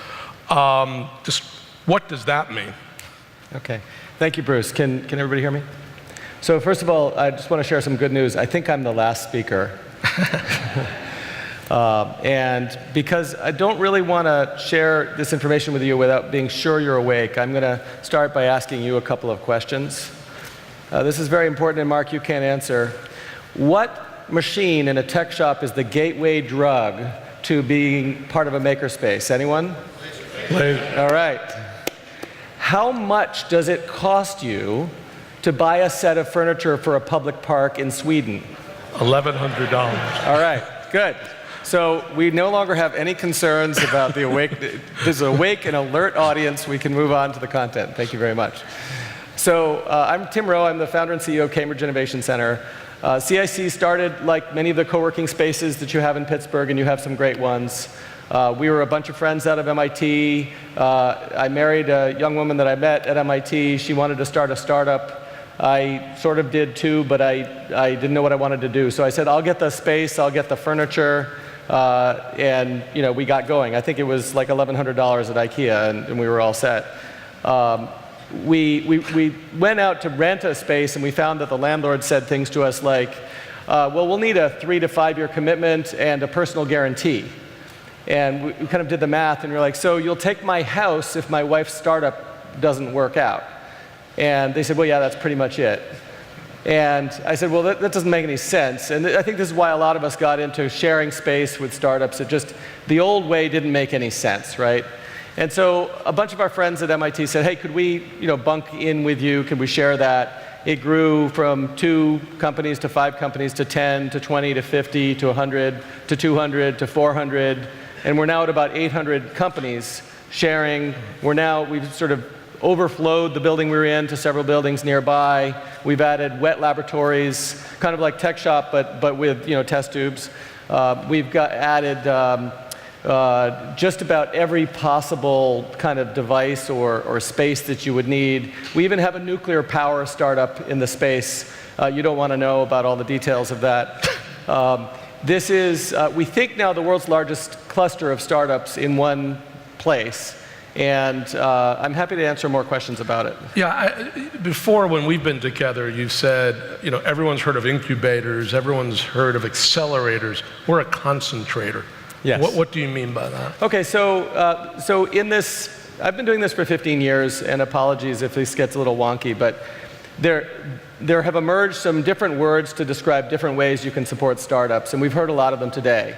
Just what does that mean? Okay, thank you, Bruce. Can everybody hear me? So first of all, I just want to share some good news. I think I'm the last speaker. And because I don't really want to share this information with you without being sure you're awake, I'm going to start by asking you a couple of questions. This is very important, and Mark, you can't answer. What machine in a tech shop is the gateway drug to being part of a makerspace? Anyone? All right. How much does it cost you to buy a set of furniture for a public park in Sweden? $1,100. All right, good. So we no longer have any concerns about the awake. There's an awake and alert audience. We can move on to the content. Thank you very much. So I'm Tim Rowe. I'm the founder and CEO of Cambridge Innovation Center. CIC started like many of the co-working spaces that you have in Pittsburgh, and you have some great ones. We were a bunch of friends out of MIT. I married a young woman that I met at MIT. She wanted to start a startup. I sort of did too, but I didn't know what I wanted to do. So I said, I'll get the space, I'll get the furniture, and we got going. I think it was like $1,100 at IKEA, and we were all set. We went out to rent a space, and we found that the landlord said things to us like, well, we'll need a 3 to 5 year commitment and a personal guarantee. And we kind of did the math, and we were like, so you'll take my house if my wife's startup doesn't work out? And they said, well, yeah, that's pretty much it. And I said, well, that doesn't make any sense. And I think this is why a lot of us got into sharing space with startups. The old way didn't make any sense, right? And so a bunch of our friends at MIT said, hey, could we bunk in with you? Could we share that? It grew from 2 companies to 5 companies to 10 to 20 to 50 to 100 to 200 to 400. And we're now at about 800 companies sharing. We've sort of overflowed the building we were in to several buildings nearby. We've added wet laboratories, kind of like Tech Shop, but with test tubes. We've added just about every possible kind of device or space that you would need. We even have a nuclear power startup in the space. You don't want to know about all the details of that. This is, we think now, the world's largest cluster of startups in one place. And I'm happy to answer more questions about it. Yeah, before when we've been together, you said, everyone's heard of incubators, everyone's heard of accelerators. We're a concentrator. Yes. What do you mean by that? Okay, so in this, I've been doing this for 15 years, and apologies if this gets a little wonky, but there have emerged some different words to describe different ways you can support startups, and we've heard a lot of them today.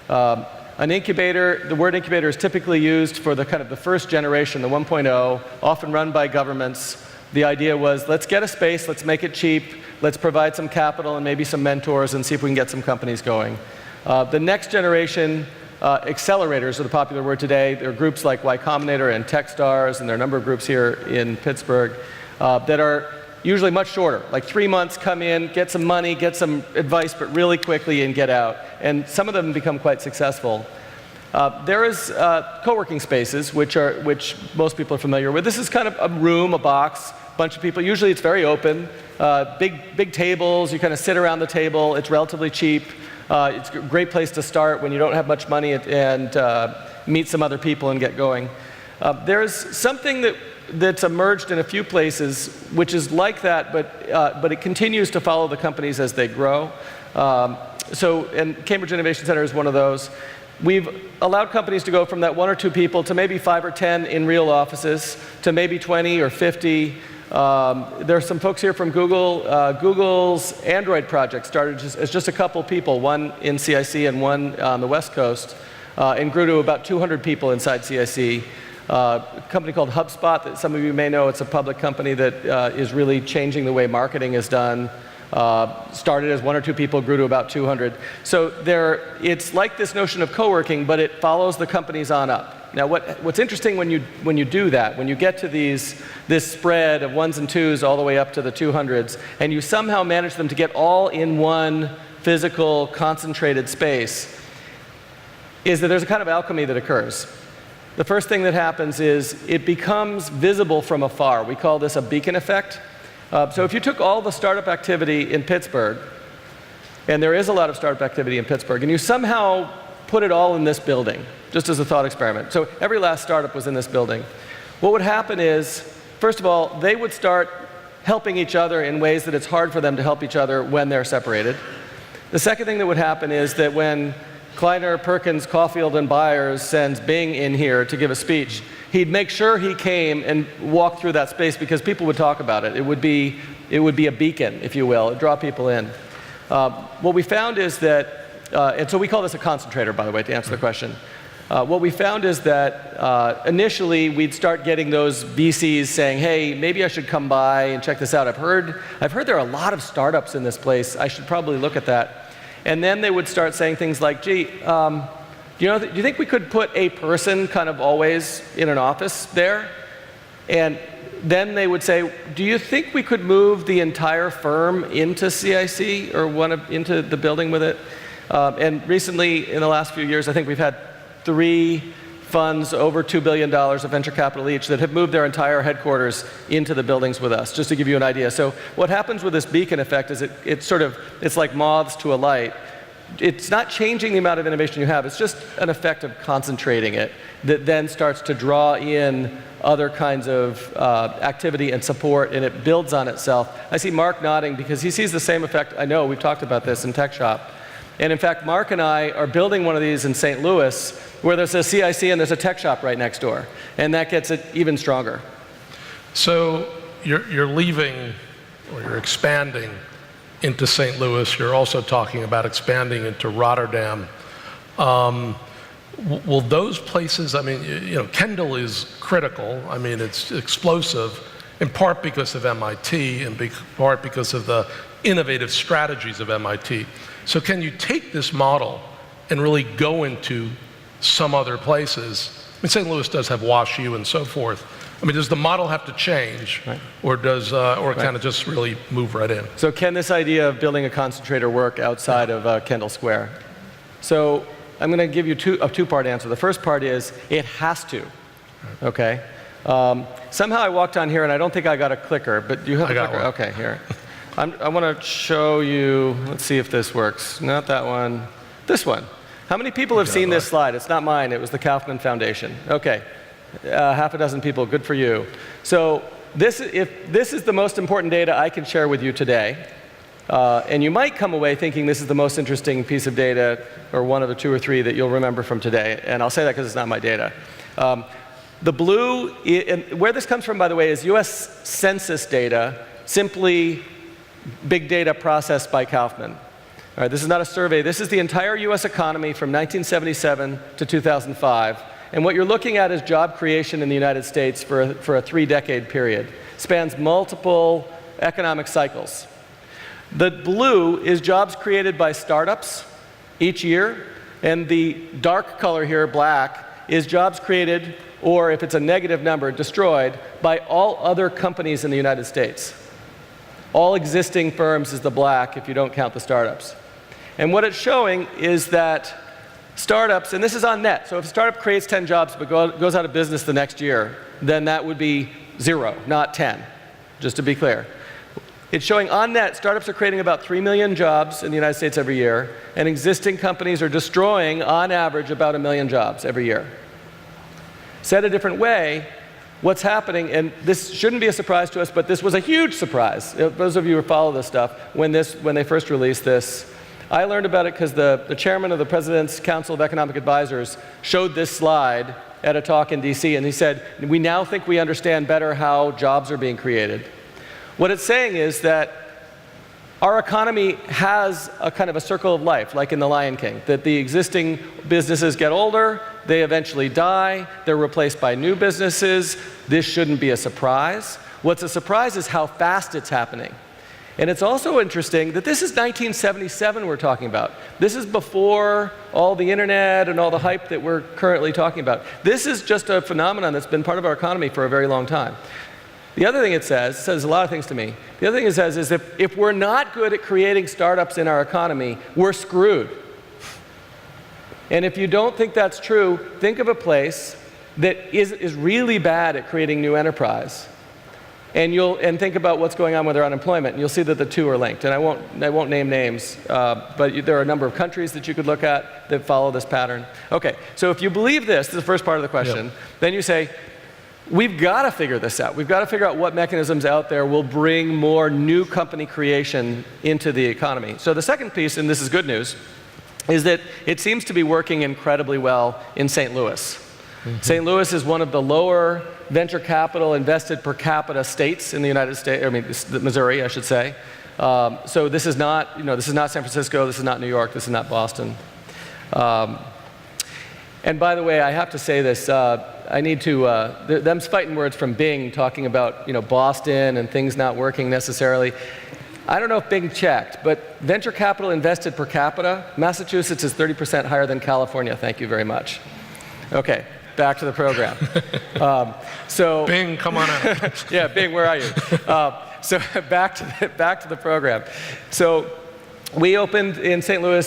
An incubator, the word incubator is typically used for the kind of the first generation, the 1.0, often run by governments. The idea was, let's get a space, let's make it cheap, let's provide some capital and maybe some mentors and see if we can get some companies going. The next generation, accelerators are the popular word today. There are groups like Y Combinator and Techstars, and there are a number of groups here in Pittsburgh that are usually much shorter, like 3 months, come in, get some money, get some advice, but really quickly and get out. And some of them become quite successful. There is co-working spaces, which most people are familiar with. This is kind of a room, a box, bunch of people. Usually it's very open, big tables. You kind of sit around the table. It's relatively cheap. It's a great place to start when you don't have much money and meet some other people and get going. There's something that's emerged in a few places, which is like that, but it continues to follow the companies as they grow. And Cambridge Innovation Center is one of those. We've allowed companies to go from that 1 or 2 people to maybe 5 or 10 in real offices to maybe 20 or 50. There are some folks here from Google. Google's Android project started as just a couple people, one in CIC and one on the West Coast, and grew to about 200 people inside CIC. A company called HubSpot that some of you may know. It's a public company that is really changing the way marketing is done. Started as 1 or 2 people, grew to about 200. So it's like this notion of co-working, but it follows the companies on up. Now, what's interesting when you do that, when you get to this spread of 1s and 2s all the way up to the 200s, and you somehow manage them to get all in one physical, concentrated space, is that there's a kind of alchemy that occurs. The first thing that happens is it becomes visible from afar. We call this a beacon effect. So if you took all the startup activity in Pittsburgh, and there is a lot of startup activity in Pittsburgh, and you somehow put it all in this building, just as a thought experiment. So every last startup was in this building. What would happen is, first of all, they would start helping each other in ways that it's hard for them to help each other when they're separated. The second thing that would happen is that when Kleiner, Perkins, Caulfield, and Byers sends Bing in here to give a speech, he'd make sure he came and walked through that space because people would talk about it. It would be a beacon, if you will. It'd draw people in. What we found is that and so we call this a concentrator, by the way, to answer the question. What we found is that initially we'd start getting those VCs saying, hey, maybe I should come by and check this out. I've heard there are a lot of startups in this place. I should probably look at that. And then they would start saying things like, gee, do you think we could put a person kind of always in an office there? And then they would say, do you think we could move the entire firm into CIC or into the building with it? And recently, in the last few years, I think we've had 3 funds over $2 billion of venture capital each that have moved their entire headquarters into the buildings with us, just to give you an idea. So what happens with this beacon effect is it's like moths to a light. It's not changing the amount of innovation you have, it's just an effect of concentrating it that then starts to draw in other kinds of activity and support, and it builds on itself. I see Mark nodding because he sees the same effect. I know, we've talked about this in Tech Shop. And in fact, Mark and I are building one of these in St. Louis where there's a CIC and there's a Tech Shop right next door. And that gets it even stronger. So you're leaving, or you're expanding into St. Louis. You're also talking about expanding into Rotterdam. Will those places, I mean, Kendall is critical. I mean, it's explosive, in part because of MIT and in part because of the innovative strategies of MIT. So can you take this model and really go into some other places? I mean, St. Louis does have WashU and so forth. I mean, does the model have to change, right, or kind of just really move right in? So can this idea of building a concentrator work outside of Kendall Square? So I'm going to give you a two-part answer. The first part is it has to. Okay. Somehow I walked on here and I don't think I got a clicker, but do you have a clicker? One. Okay, here. I want to show you. Let's see if this works. Not that one. This one. How many people have seen this slide? It's not mine. It was the Kaufman Foundation. Okay. Half a dozen people. Good for you. So this is the most important data I can share with you today. And you might come away thinking this is the most interesting piece of data, or one of the 2 or 3 that you'll remember from today. And I'll say that because it's not my data. The blue, and where this comes from, by the way, is US Census data, simply big data processed by Kaufman. All right, this is not a survey. This is the entire US economy from 1977 to 2005. And what you're looking at is job creation in the United States for a 3-decade period. Spans multiple economic cycles. The blue is jobs created by startups each year, and the dark color here, black, is jobs created, or if it's a negative number, destroyed, by all other companies in the United States. All existing firms is the black if you don't count the startups. And what it's showing is that startups, and this is on net, so if a startup creates 10 jobs but goes out of business the next year, then that would be 0, not 10, just to be clear. It's showing on net, startups are creating about 3 million jobs in the United States every year, and existing companies are destroying, on average, about 1 million jobs every year. Said a different way, what's happening, and this shouldn't be a surprise to us, but this was a huge surprise. Those of you who follow this stuff, when they first released this, I learned about it because the chairman of the President's Council of Economic Advisors showed this slide at a talk in DC, and he said, we now think we understand better how jobs are being created. What it's saying is that our economy has a kind of a circle of life, like in The Lion King, that the existing businesses get older, they eventually die, they're replaced by new businesses. This shouldn't be a surprise. What's a surprise is how fast it's happening. And it's also interesting that this is 1977 we're talking about. This is before all the internet and all the hype that we're currently talking about. This is just a phenomenon that's been part of our economy for a very long time. The other thing it says a lot of things to me. The other thing it says is if we're not good at creating startups in our economy, we're screwed. And if you don't think that's true, think of a place that is really bad at creating new enterprise. And think about what's going on with their unemployment, and you'll see that the two are linked. And I won't name names, but there are a number of countries that you could look at that follow this pattern. Okay, so if you believe this is the first part of the question, then you say, we've got to figure this out. We've got to figure out what mechanisms out there will bring more new company creation into the economy. So the second piece, and this is good news, is that it seems to be working incredibly well in St. Louis. Mm-hmm. St. Louis is one of the lower venture capital invested per capita states in the United States, Missouri, I should say. So this is not, this is not San Francisco, this is not New York, this is not Boston. And by the way, I have to say this, I need to, them's fighting words from Bing talking about, Boston and things not working necessarily. I don't know if Bing checked, but venture capital invested per capita, Massachusetts is 30% higher than California. Thank you very much. Okay, back to the program. Bing, come on out. Yeah, Bing, where are you? So back to the program. So we opened in St. Louis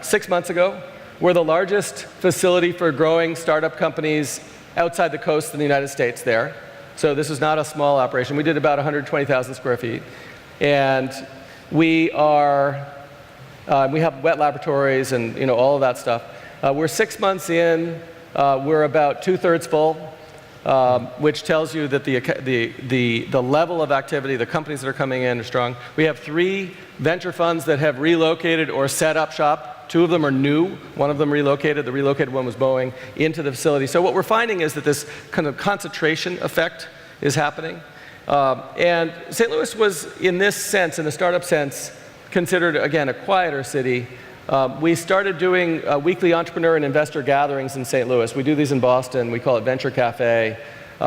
6 months ago. We're the largest facility for growing startup companies outside the coast in the United States there. So this is not a small operation. We did about 120,000 square feet. And we have wet laboratories and all of that stuff. We're 6 months in. We're about 2/3 full, which tells you that the level of activity, the companies that are coming in are strong. We have 3 venture funds that have relocated or set up shop. 2 of them are new. 1 of them relocated. The relocated one was Boeing into the facility. So what we're finding is that this kind of concentration effect is happening. And St. Louis was, in this sense, in the startup sense, considered, again, a quieter city. We started doing weekly entrepreneur and investor gatherings in St. Louis. We do these in Boston. We call it Venture Cafe.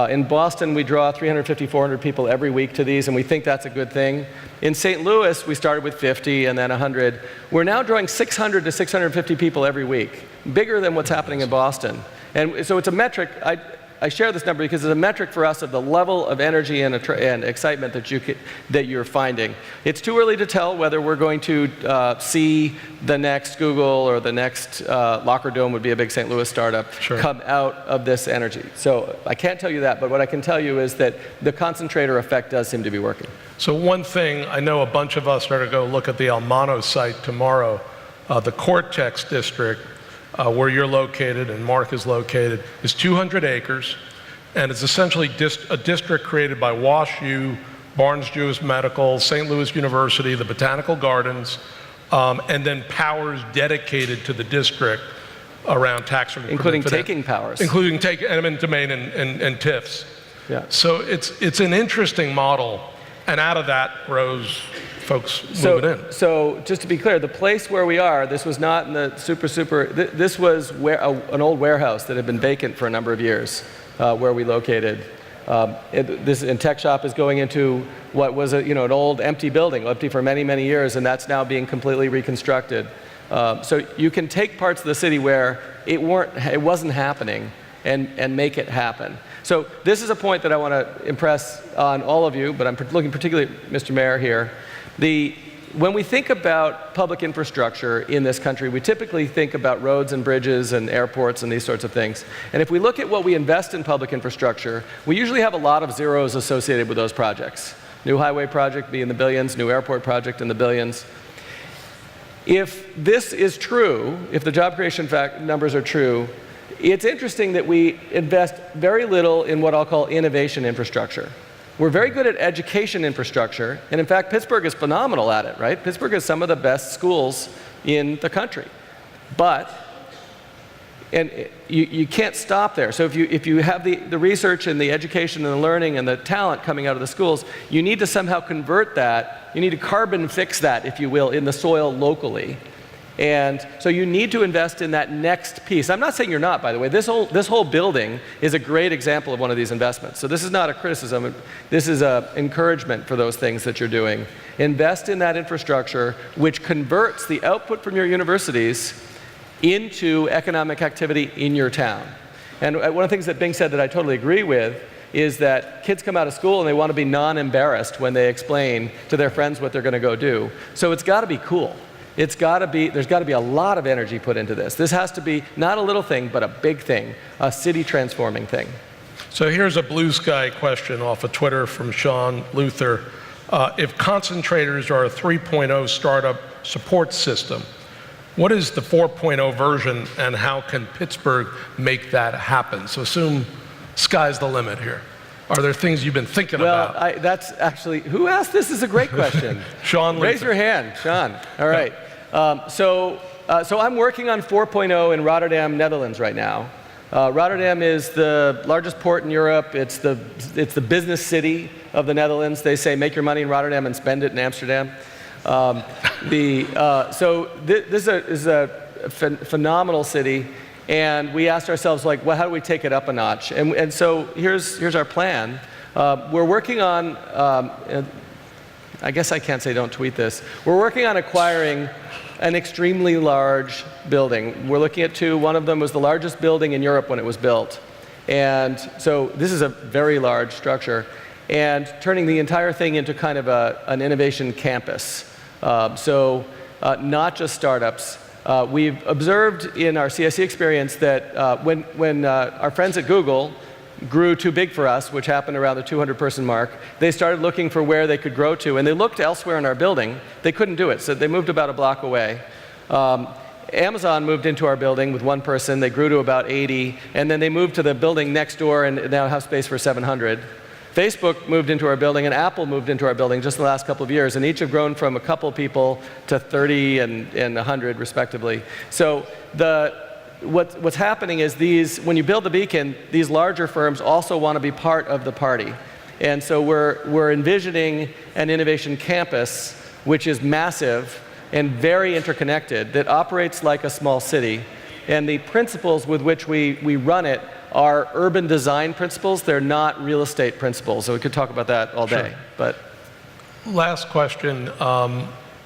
In Boston, we draw 350, 400 people every week to these, and we think that's a good thing. In St. Louis, we started with 50 and then 100. We're now drawing 600 to 650 people every week, bigger than what's happening in Boston. And so it's a metric. I share this number because it's a metric for us of the level of energy and excitement that you're finding. It's too early to tell whether we're going to see the next Google or the next Locker Dome would be a big St. Louis startup come out of this energy. So I can't tell you that, but what I can tell you is that the concentrator effect does seem to be working. So one thing, I know a bunch of us are going to go look at the Almano site tomorrow, the Cortex district, where you're located and Mark is located, is 200 acres, and it's essentially a district created by WashU, Barnes-Jewish Medical, St. Louis University, the Botanical Gardens, and then powers dedicated to the district around tax reform. Including taking powers. Including eminent domain and TIFs. Yeah. So it's an interesting model, and out of that grows folks moving in. So just to be clear, the place where we are, this was not in the this was an old warehouse that had been vacant for a number of years, where we located. This tech shop is going into what was an old empty building, empty for many, many years, and that's now being completely reconstructed. So you can take parts of the city where it wasn't happening and make it happen. So this is a point that I want to impress on all of you, but I'm looking particularly at Mr. Mayor here. When we think about public infrastructure in this country, we typically think about roads and bridges and airports and these sorts of things. And if we look at what we invest in public infrastructure, we usually have a lot of zeros associated with those projects. New highway project be in the billions, new airport project in the billions. If this is true, if the job creation numbers are true, it's interesting that we invest very little in what I'll call innovation infrastructure. We're very good at education infrastructure, and in fact, Pittsburgh is phenomenal at it, right? Pittsburgh has some of the best schools in the country. But, you can't stop there. So if you have the research and the education and the learning and the talent coming out of the schools, you need to somehow convert that, you need to carbon fix that, if you will, in the soil locally. And so you need to invest in that next piece. I'm not saying you're not, by the way. This whole building is a great example of one of these investments. So this is not a criticism. This is an encouragement for those things that you're doing. Invest in that infrastructure, which converts the output from your universities into economic activity in your town. And one of the things that Bing said that I totally agree with is that kids come out of school and they want to be non-embarrassed when they explain to their friends what they're going to go do. So it's got to be cool. There's got to be a lot of energy put into this. This has to be not a little thing, but a big thing, a city transforming thing. So here's a blue sky question off of Twitter from Sean Luther. If concentrators are a 3.0 startup support system, what is the 4.0 version, and how can Pittsburgh make that happen? So assume sky's the limit here. Are there things you've been thinking about? Well, that's actually, who asked this? Is a great question. Sean Luther. Raise your hand, Sean. All right. So I'm working on 4.0 in Rotterdam, Netherlands right now. Rotterdam is the largest port in Europe. It's the business city of the Netherlands. They say make your money in Rotterdam and spend it in Amsterdam. So this is a phenomenal city, and we asked ourselves, like, well, how do we take it up a notch? And so here's our plan. We're working on, I guess I can't say don't tweet this. We're working on acquiring an extremely large building. We're looking at two. One of them was the largest building in Europe when it was built. And so this is a very large structure. And turning the entire thing into kind of an innovation campus. Not just startups. We've observed in our CIC experience that when our friends at Google grew too big for us, which happened around the 200-person mark, they started looking for where they could grow to, and they looked elsewhere in our building. They couldn't do it, so they moved about a block away. Amazon moved into our building with one person. They grew to about 80, and then they moved to the building next door and now have space for 700. Facebook moved into our building, and Apple moved into our building just in the last couple of years, and each have grown from a couple people to 30 and 100, respectively. So what's happening is when you build the beacon, these larger firms also want to be part of the party. And so we're envisioning an innovation campus, which is massive and very interconnected, that operates like a small city. And the principles with which we run it are urban design principles. They're not real estate principles. So we could talk about that all day. Sure. But last question.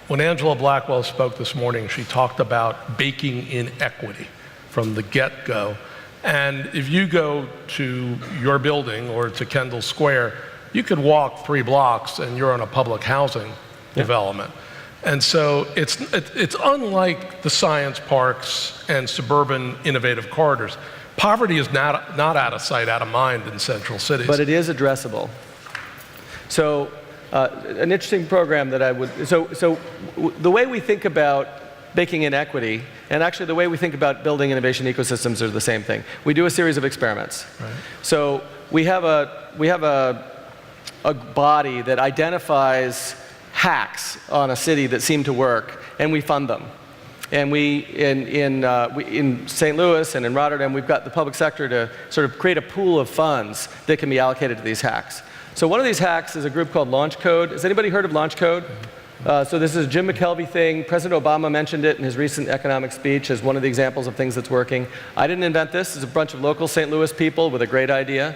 When Angela Blackwell spoke this morning, she talked about baking in equity from the get-go. And if you go to your building or to Kendall Square, you could walk 3 blocks and you're in a public housing development. And so it's unlike the science parks and suburban innovative corridors. Poverty is not out of sight, out of mind in central cities. But it is addressable. So an interesting program that I would, the way we think about baking in equity, and actually the way we think about building innovation ecosystems are the same thing. We do a series of experiments. Right. So we have a body that identifies hacks on a city that seem to work, and we fund them. And in St. Louis and in Rotterdam, we've got the public sector to sort of create a pool of funds that can be allocated to these hacks. So one of these hacks is a group called Launch Code. Has anybody heard of Launch Code? So this is a Jim McKelvey thing. President Obama mentioned it in his recent economic speech as one of the examples of things that's working. I didn't invent this. It's a bunch of local St. Louis people with a great idea.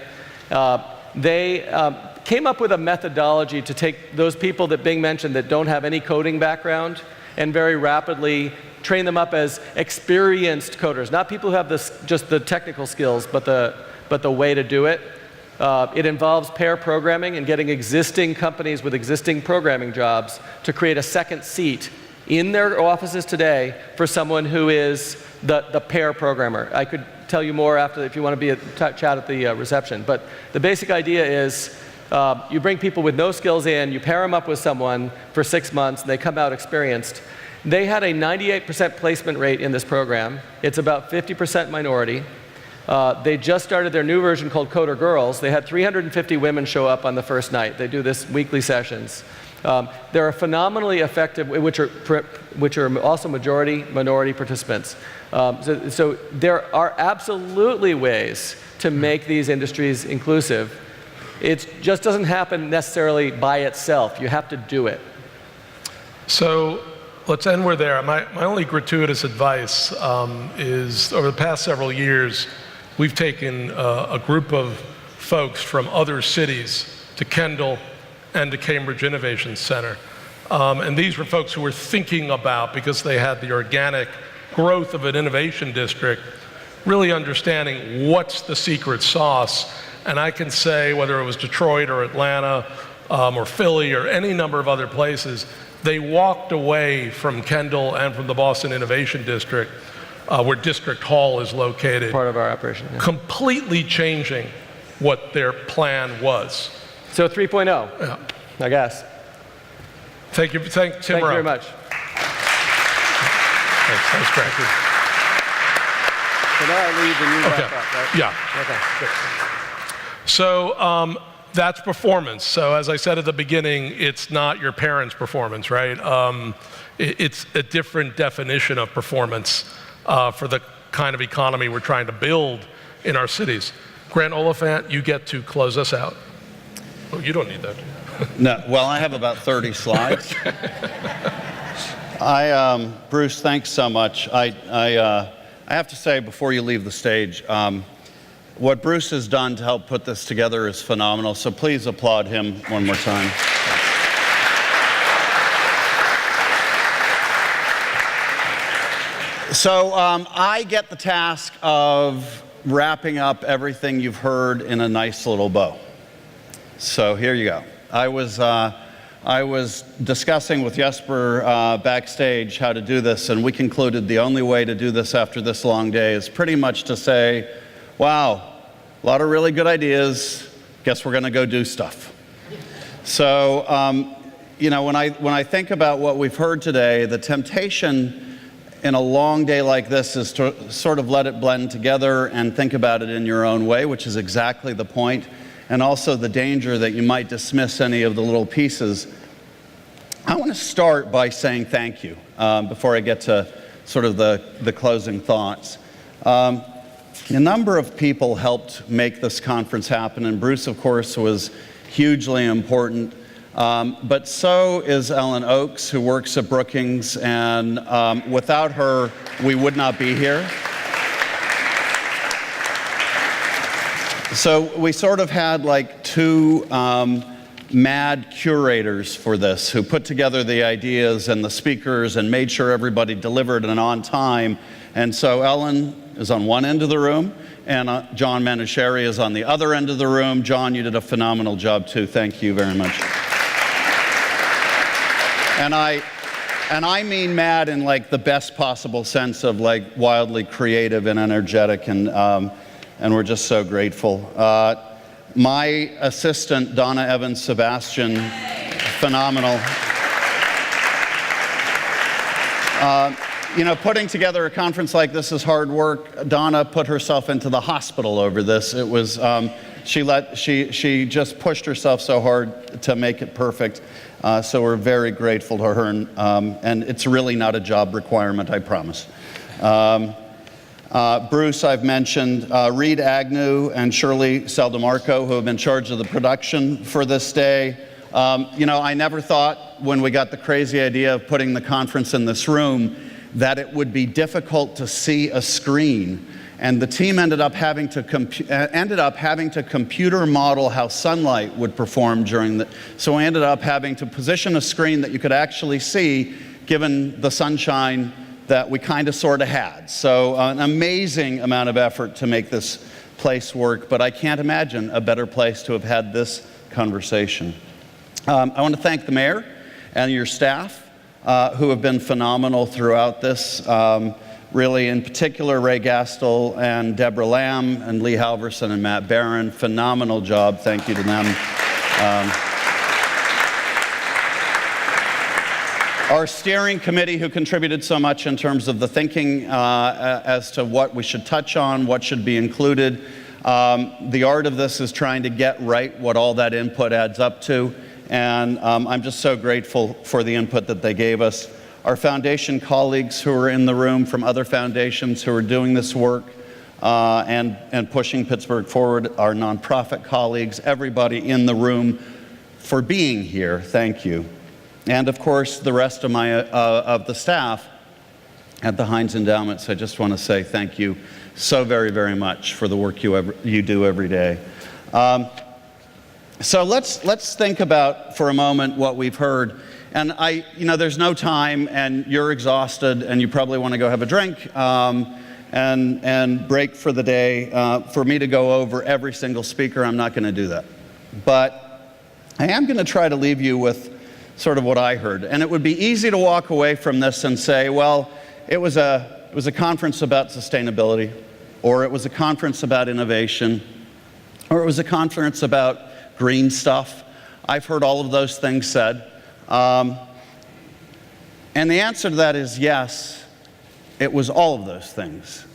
They came up with a methodology to take those people that Bing mentioned that don't have any coding background and very rapidly train them up as experienced coders. Not people who have just the technical skills, but the way to do it. It involves pair programming and getting existing companies with existing programming jobs to create a second seat in their offices today for someone who is the pair programmer. I could tell you more after if you want to be chat at the reception. But the basic idea is you bring people with no skills in, you pair them up with someone for 6 months, and they come out experienced. They had a 98% placement rate in this program. It's about 50% minority. They just started their new version called Coder Girls. They had 350 women show up on the first night. They do this weekly sessions. They're phenomenally effective, which are also majority minority participants. So there are absolutely ways to make these industries inclusive. It just doesn't happen necessarily by itself. You have to do it. So let's end where there. My only gratuitous advice is over the past several years, we've taken a group of folks from other cities to Kendall and to Cambridge Innovation Center. And these were folks who were thinking about, because they had the organic growth of an innovation district, really understanding what's the secret sauce. And I can say, whether it was Detroit or Atlanta or Philly or any number of other places, they walked away from Kendall and from the Boston Innovation District, where District Hall is located. Part of our operation. Yeah. Completely changing what their plan was. So 3.0, Yeah. I guess. Thank you. Thank Tim Thank you very much. Thanks. That was great. So now I leave and you wrap up, right? Yeah. Okay, good. So that's performance. So as I said at the beginning, it's not your parents' performance, right? It's a different definition of performance for the kind of economy we're trying to build in our cities. Grant Oliphant, you get to close us out. Oh, you don't need that. No, well, I have about 30 slides. Bruce, thanks so much. I have to say, before you leave the stage, what Bruce has done to help put this together is phenomenal, so please applaud him one more time. So I get the task of wrapping up everything you've heard in a nice little bow. So here you go. I was discussing with Jesper backstage how to do this, and we concluded the only way to do this after this long day is pretty much to say, wow, a lot of really good ideas. Guess we're going to go do stuff. So, you know, when I think about what we've heard today, the temptation in a long day like this is to sort of let it blend together and think about it in your own way, which is exactly the point, and also the danger that you might dismiss any of the little pieces. I want to start by saying thank you before I get to sort of the closing thoughts. A number of people helped make this conference happen, and Bruce, of course, was hugely important. But so is Ellen Oakes, who works at Brookings, and without her, we would not be here. So we sort of had like two mad curators for this who put together the ideas and the speakers and made sure everybody delivered and on time. And so Ellen is on one end of the room, and John Manischeri is on the other end of the room. John, you did a phenomenal job too. Thank you very much. And I mean mad in like the best possible sense of like wildly creative and energetic, and we're just so grateful. My assistant, Donna Evans Sebastian, phenomenal. You know, putting together a conference like this is hard work. Donna put herself into the hospital over this. It was, she just pushed herself so hard to make it perfect. So we're very grateful to her, and it's really not a job requirement, I promise. Bruce, I've mentioned, Reed Agnew and Shirley Saldemarco, who have been in charge of the production for this day. You know, I never thought when we got the crazy idea of putting the conference in this room that it would be difficult to see a screen. And the team ended up having to computer model how sunlight would perform during the, so we ended up having to position a screen that you could actually see given the sunshine that we kind of sort of had. So an amazing amount of effort to make this place work, but I can't imagine a better place to have had this conversation. I want to thank the mayor and your staff who have been phenomenal throughout this. Really, in particular, Ray Gastel and Deborah Lamb and Lee Halverson and Matt Barron. Phenomenal job. Thank you to them. Our steering committee, who contributed so much in terms of the thinking as to what we should touch on, what should be included. The art of this is trying to get right what all that input adds up to. And I'm just so grateful for the input that they gave us. Our foundation colleagues who are in the room from other foundations who are doing this work and pushing Pittsburgh forward, our nonprofit colleagues, everybody in the room for being here, thank you. And of course, the rest of the staff at the Heinz Endowments, I just want to say thank you so very, very much for the work you do every day. So let's think about for a moment what we've heard. And you know, there's no time, and you're exhausted, and you probably want to go have a drink and break for the day. For me to go over every single speaker, I'm not going to do that. But I am going to try to leave you with sort of what I heard. And it would be easy to walk away from this and say, well, it was a conference about sustainability, or it was a conference about innovation, or it was a conference about green stuff. I've heard all of those things said. And the answer to that is yes, it was all of those things.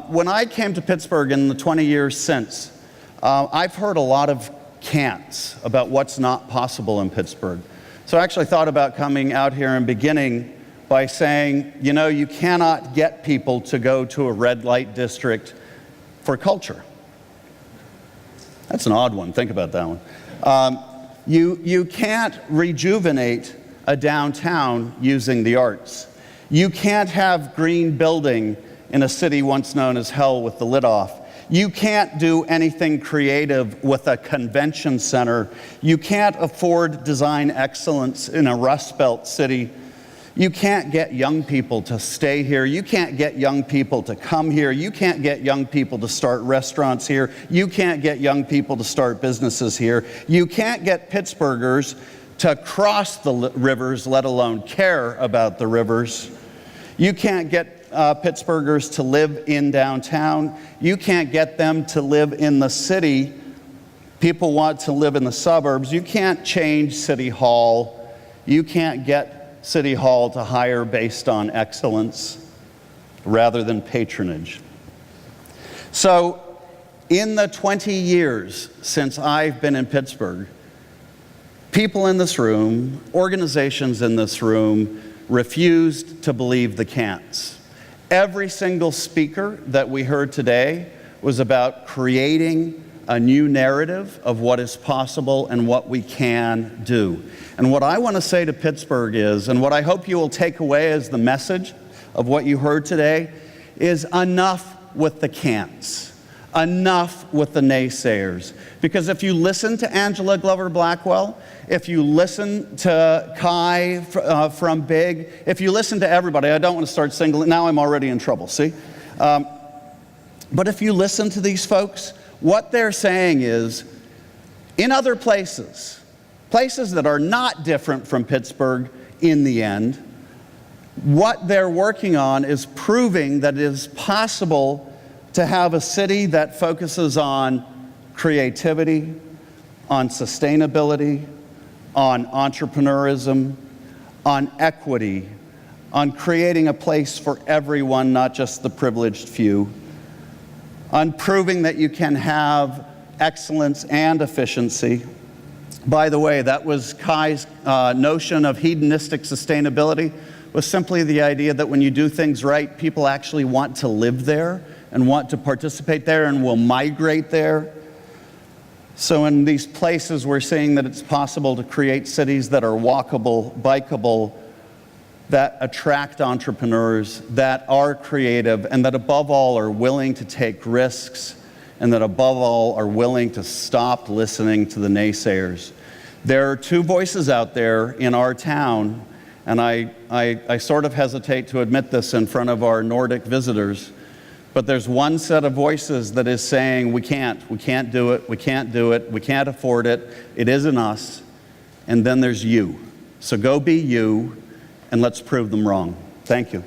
When I came to Pittsburgh in the 20 years since, I've heard a lot of can'ts about what's not possible in Pittsburgh. So I actually thought about coming out here and beginning by saying, you know, you cannot get people to go to a red light district for culture. That's an odd one. Think about that one. You can't rejuvenate a downtown using the arts. You can't have green building in a city once known as hell with the lid off. You can't do anything creative with a convention center. You can't afford design excellence in a Rust Belt city. You can't get young people to stay here. You can't get young people to come here. You can't get young people to start restaurants here. You can't get young people to start businesses here. You can't get Pittsburghers to cross the rivers, let alone care about the rivers. You can't get Pittsburghers to live in downtown. You can't get them to live in the city. People want to live in the suburbs. You can't change City Hall. You can't get City Hall to hire based on excellence rather than patronage. So, in the 20 years since I've been in Pittsburgh, people in this room, organizations in this room, refused to believe the can'ts. Every single speaker that we heard today was about creating a new narrative of what is possible and what we can do. And what I want to say to Pittsburgh is, and what I hope you will take away as the message of what you heard today, is enough with the can'ts. Enough with the naysayers. Because if you listen to Angela Glover Blackwell, if you listen to Kai from Big, if you listen to everybody, I don't want to start singling, now I'm already in trouble, see? But if you listen to these folks, what they're saying is, in other places that are not different from Pittsburgh in the end, what they're working on is proving that it is possible to have a city that focuses on creativity, on sustainability, on entrepreneurism, on equity, on creating a place for everyone, not just the privileged few, on proving that you can have excellence and efficiency. By the way, that was Kai's notion of hedonistic sustainability, was simply the idea that when you do things right, people actually want to live there and want to participate there and will migrate there. So in these places, we're seeing that it's possible to create cities that are walkable, bikeable, that attract entrepreneurs, that are creative, and that above all are willing to take risks, and that above all are willing to stop listening to the naysayers. There are two voices out there in our town, and I sort of hesitate to admit this in front of our Nordic visitors, but there's one set of voices that is saying, we can't do it, we can't afford it, it isn't us, and then there's you. So go be you, and let's prove them wrong. Thank you.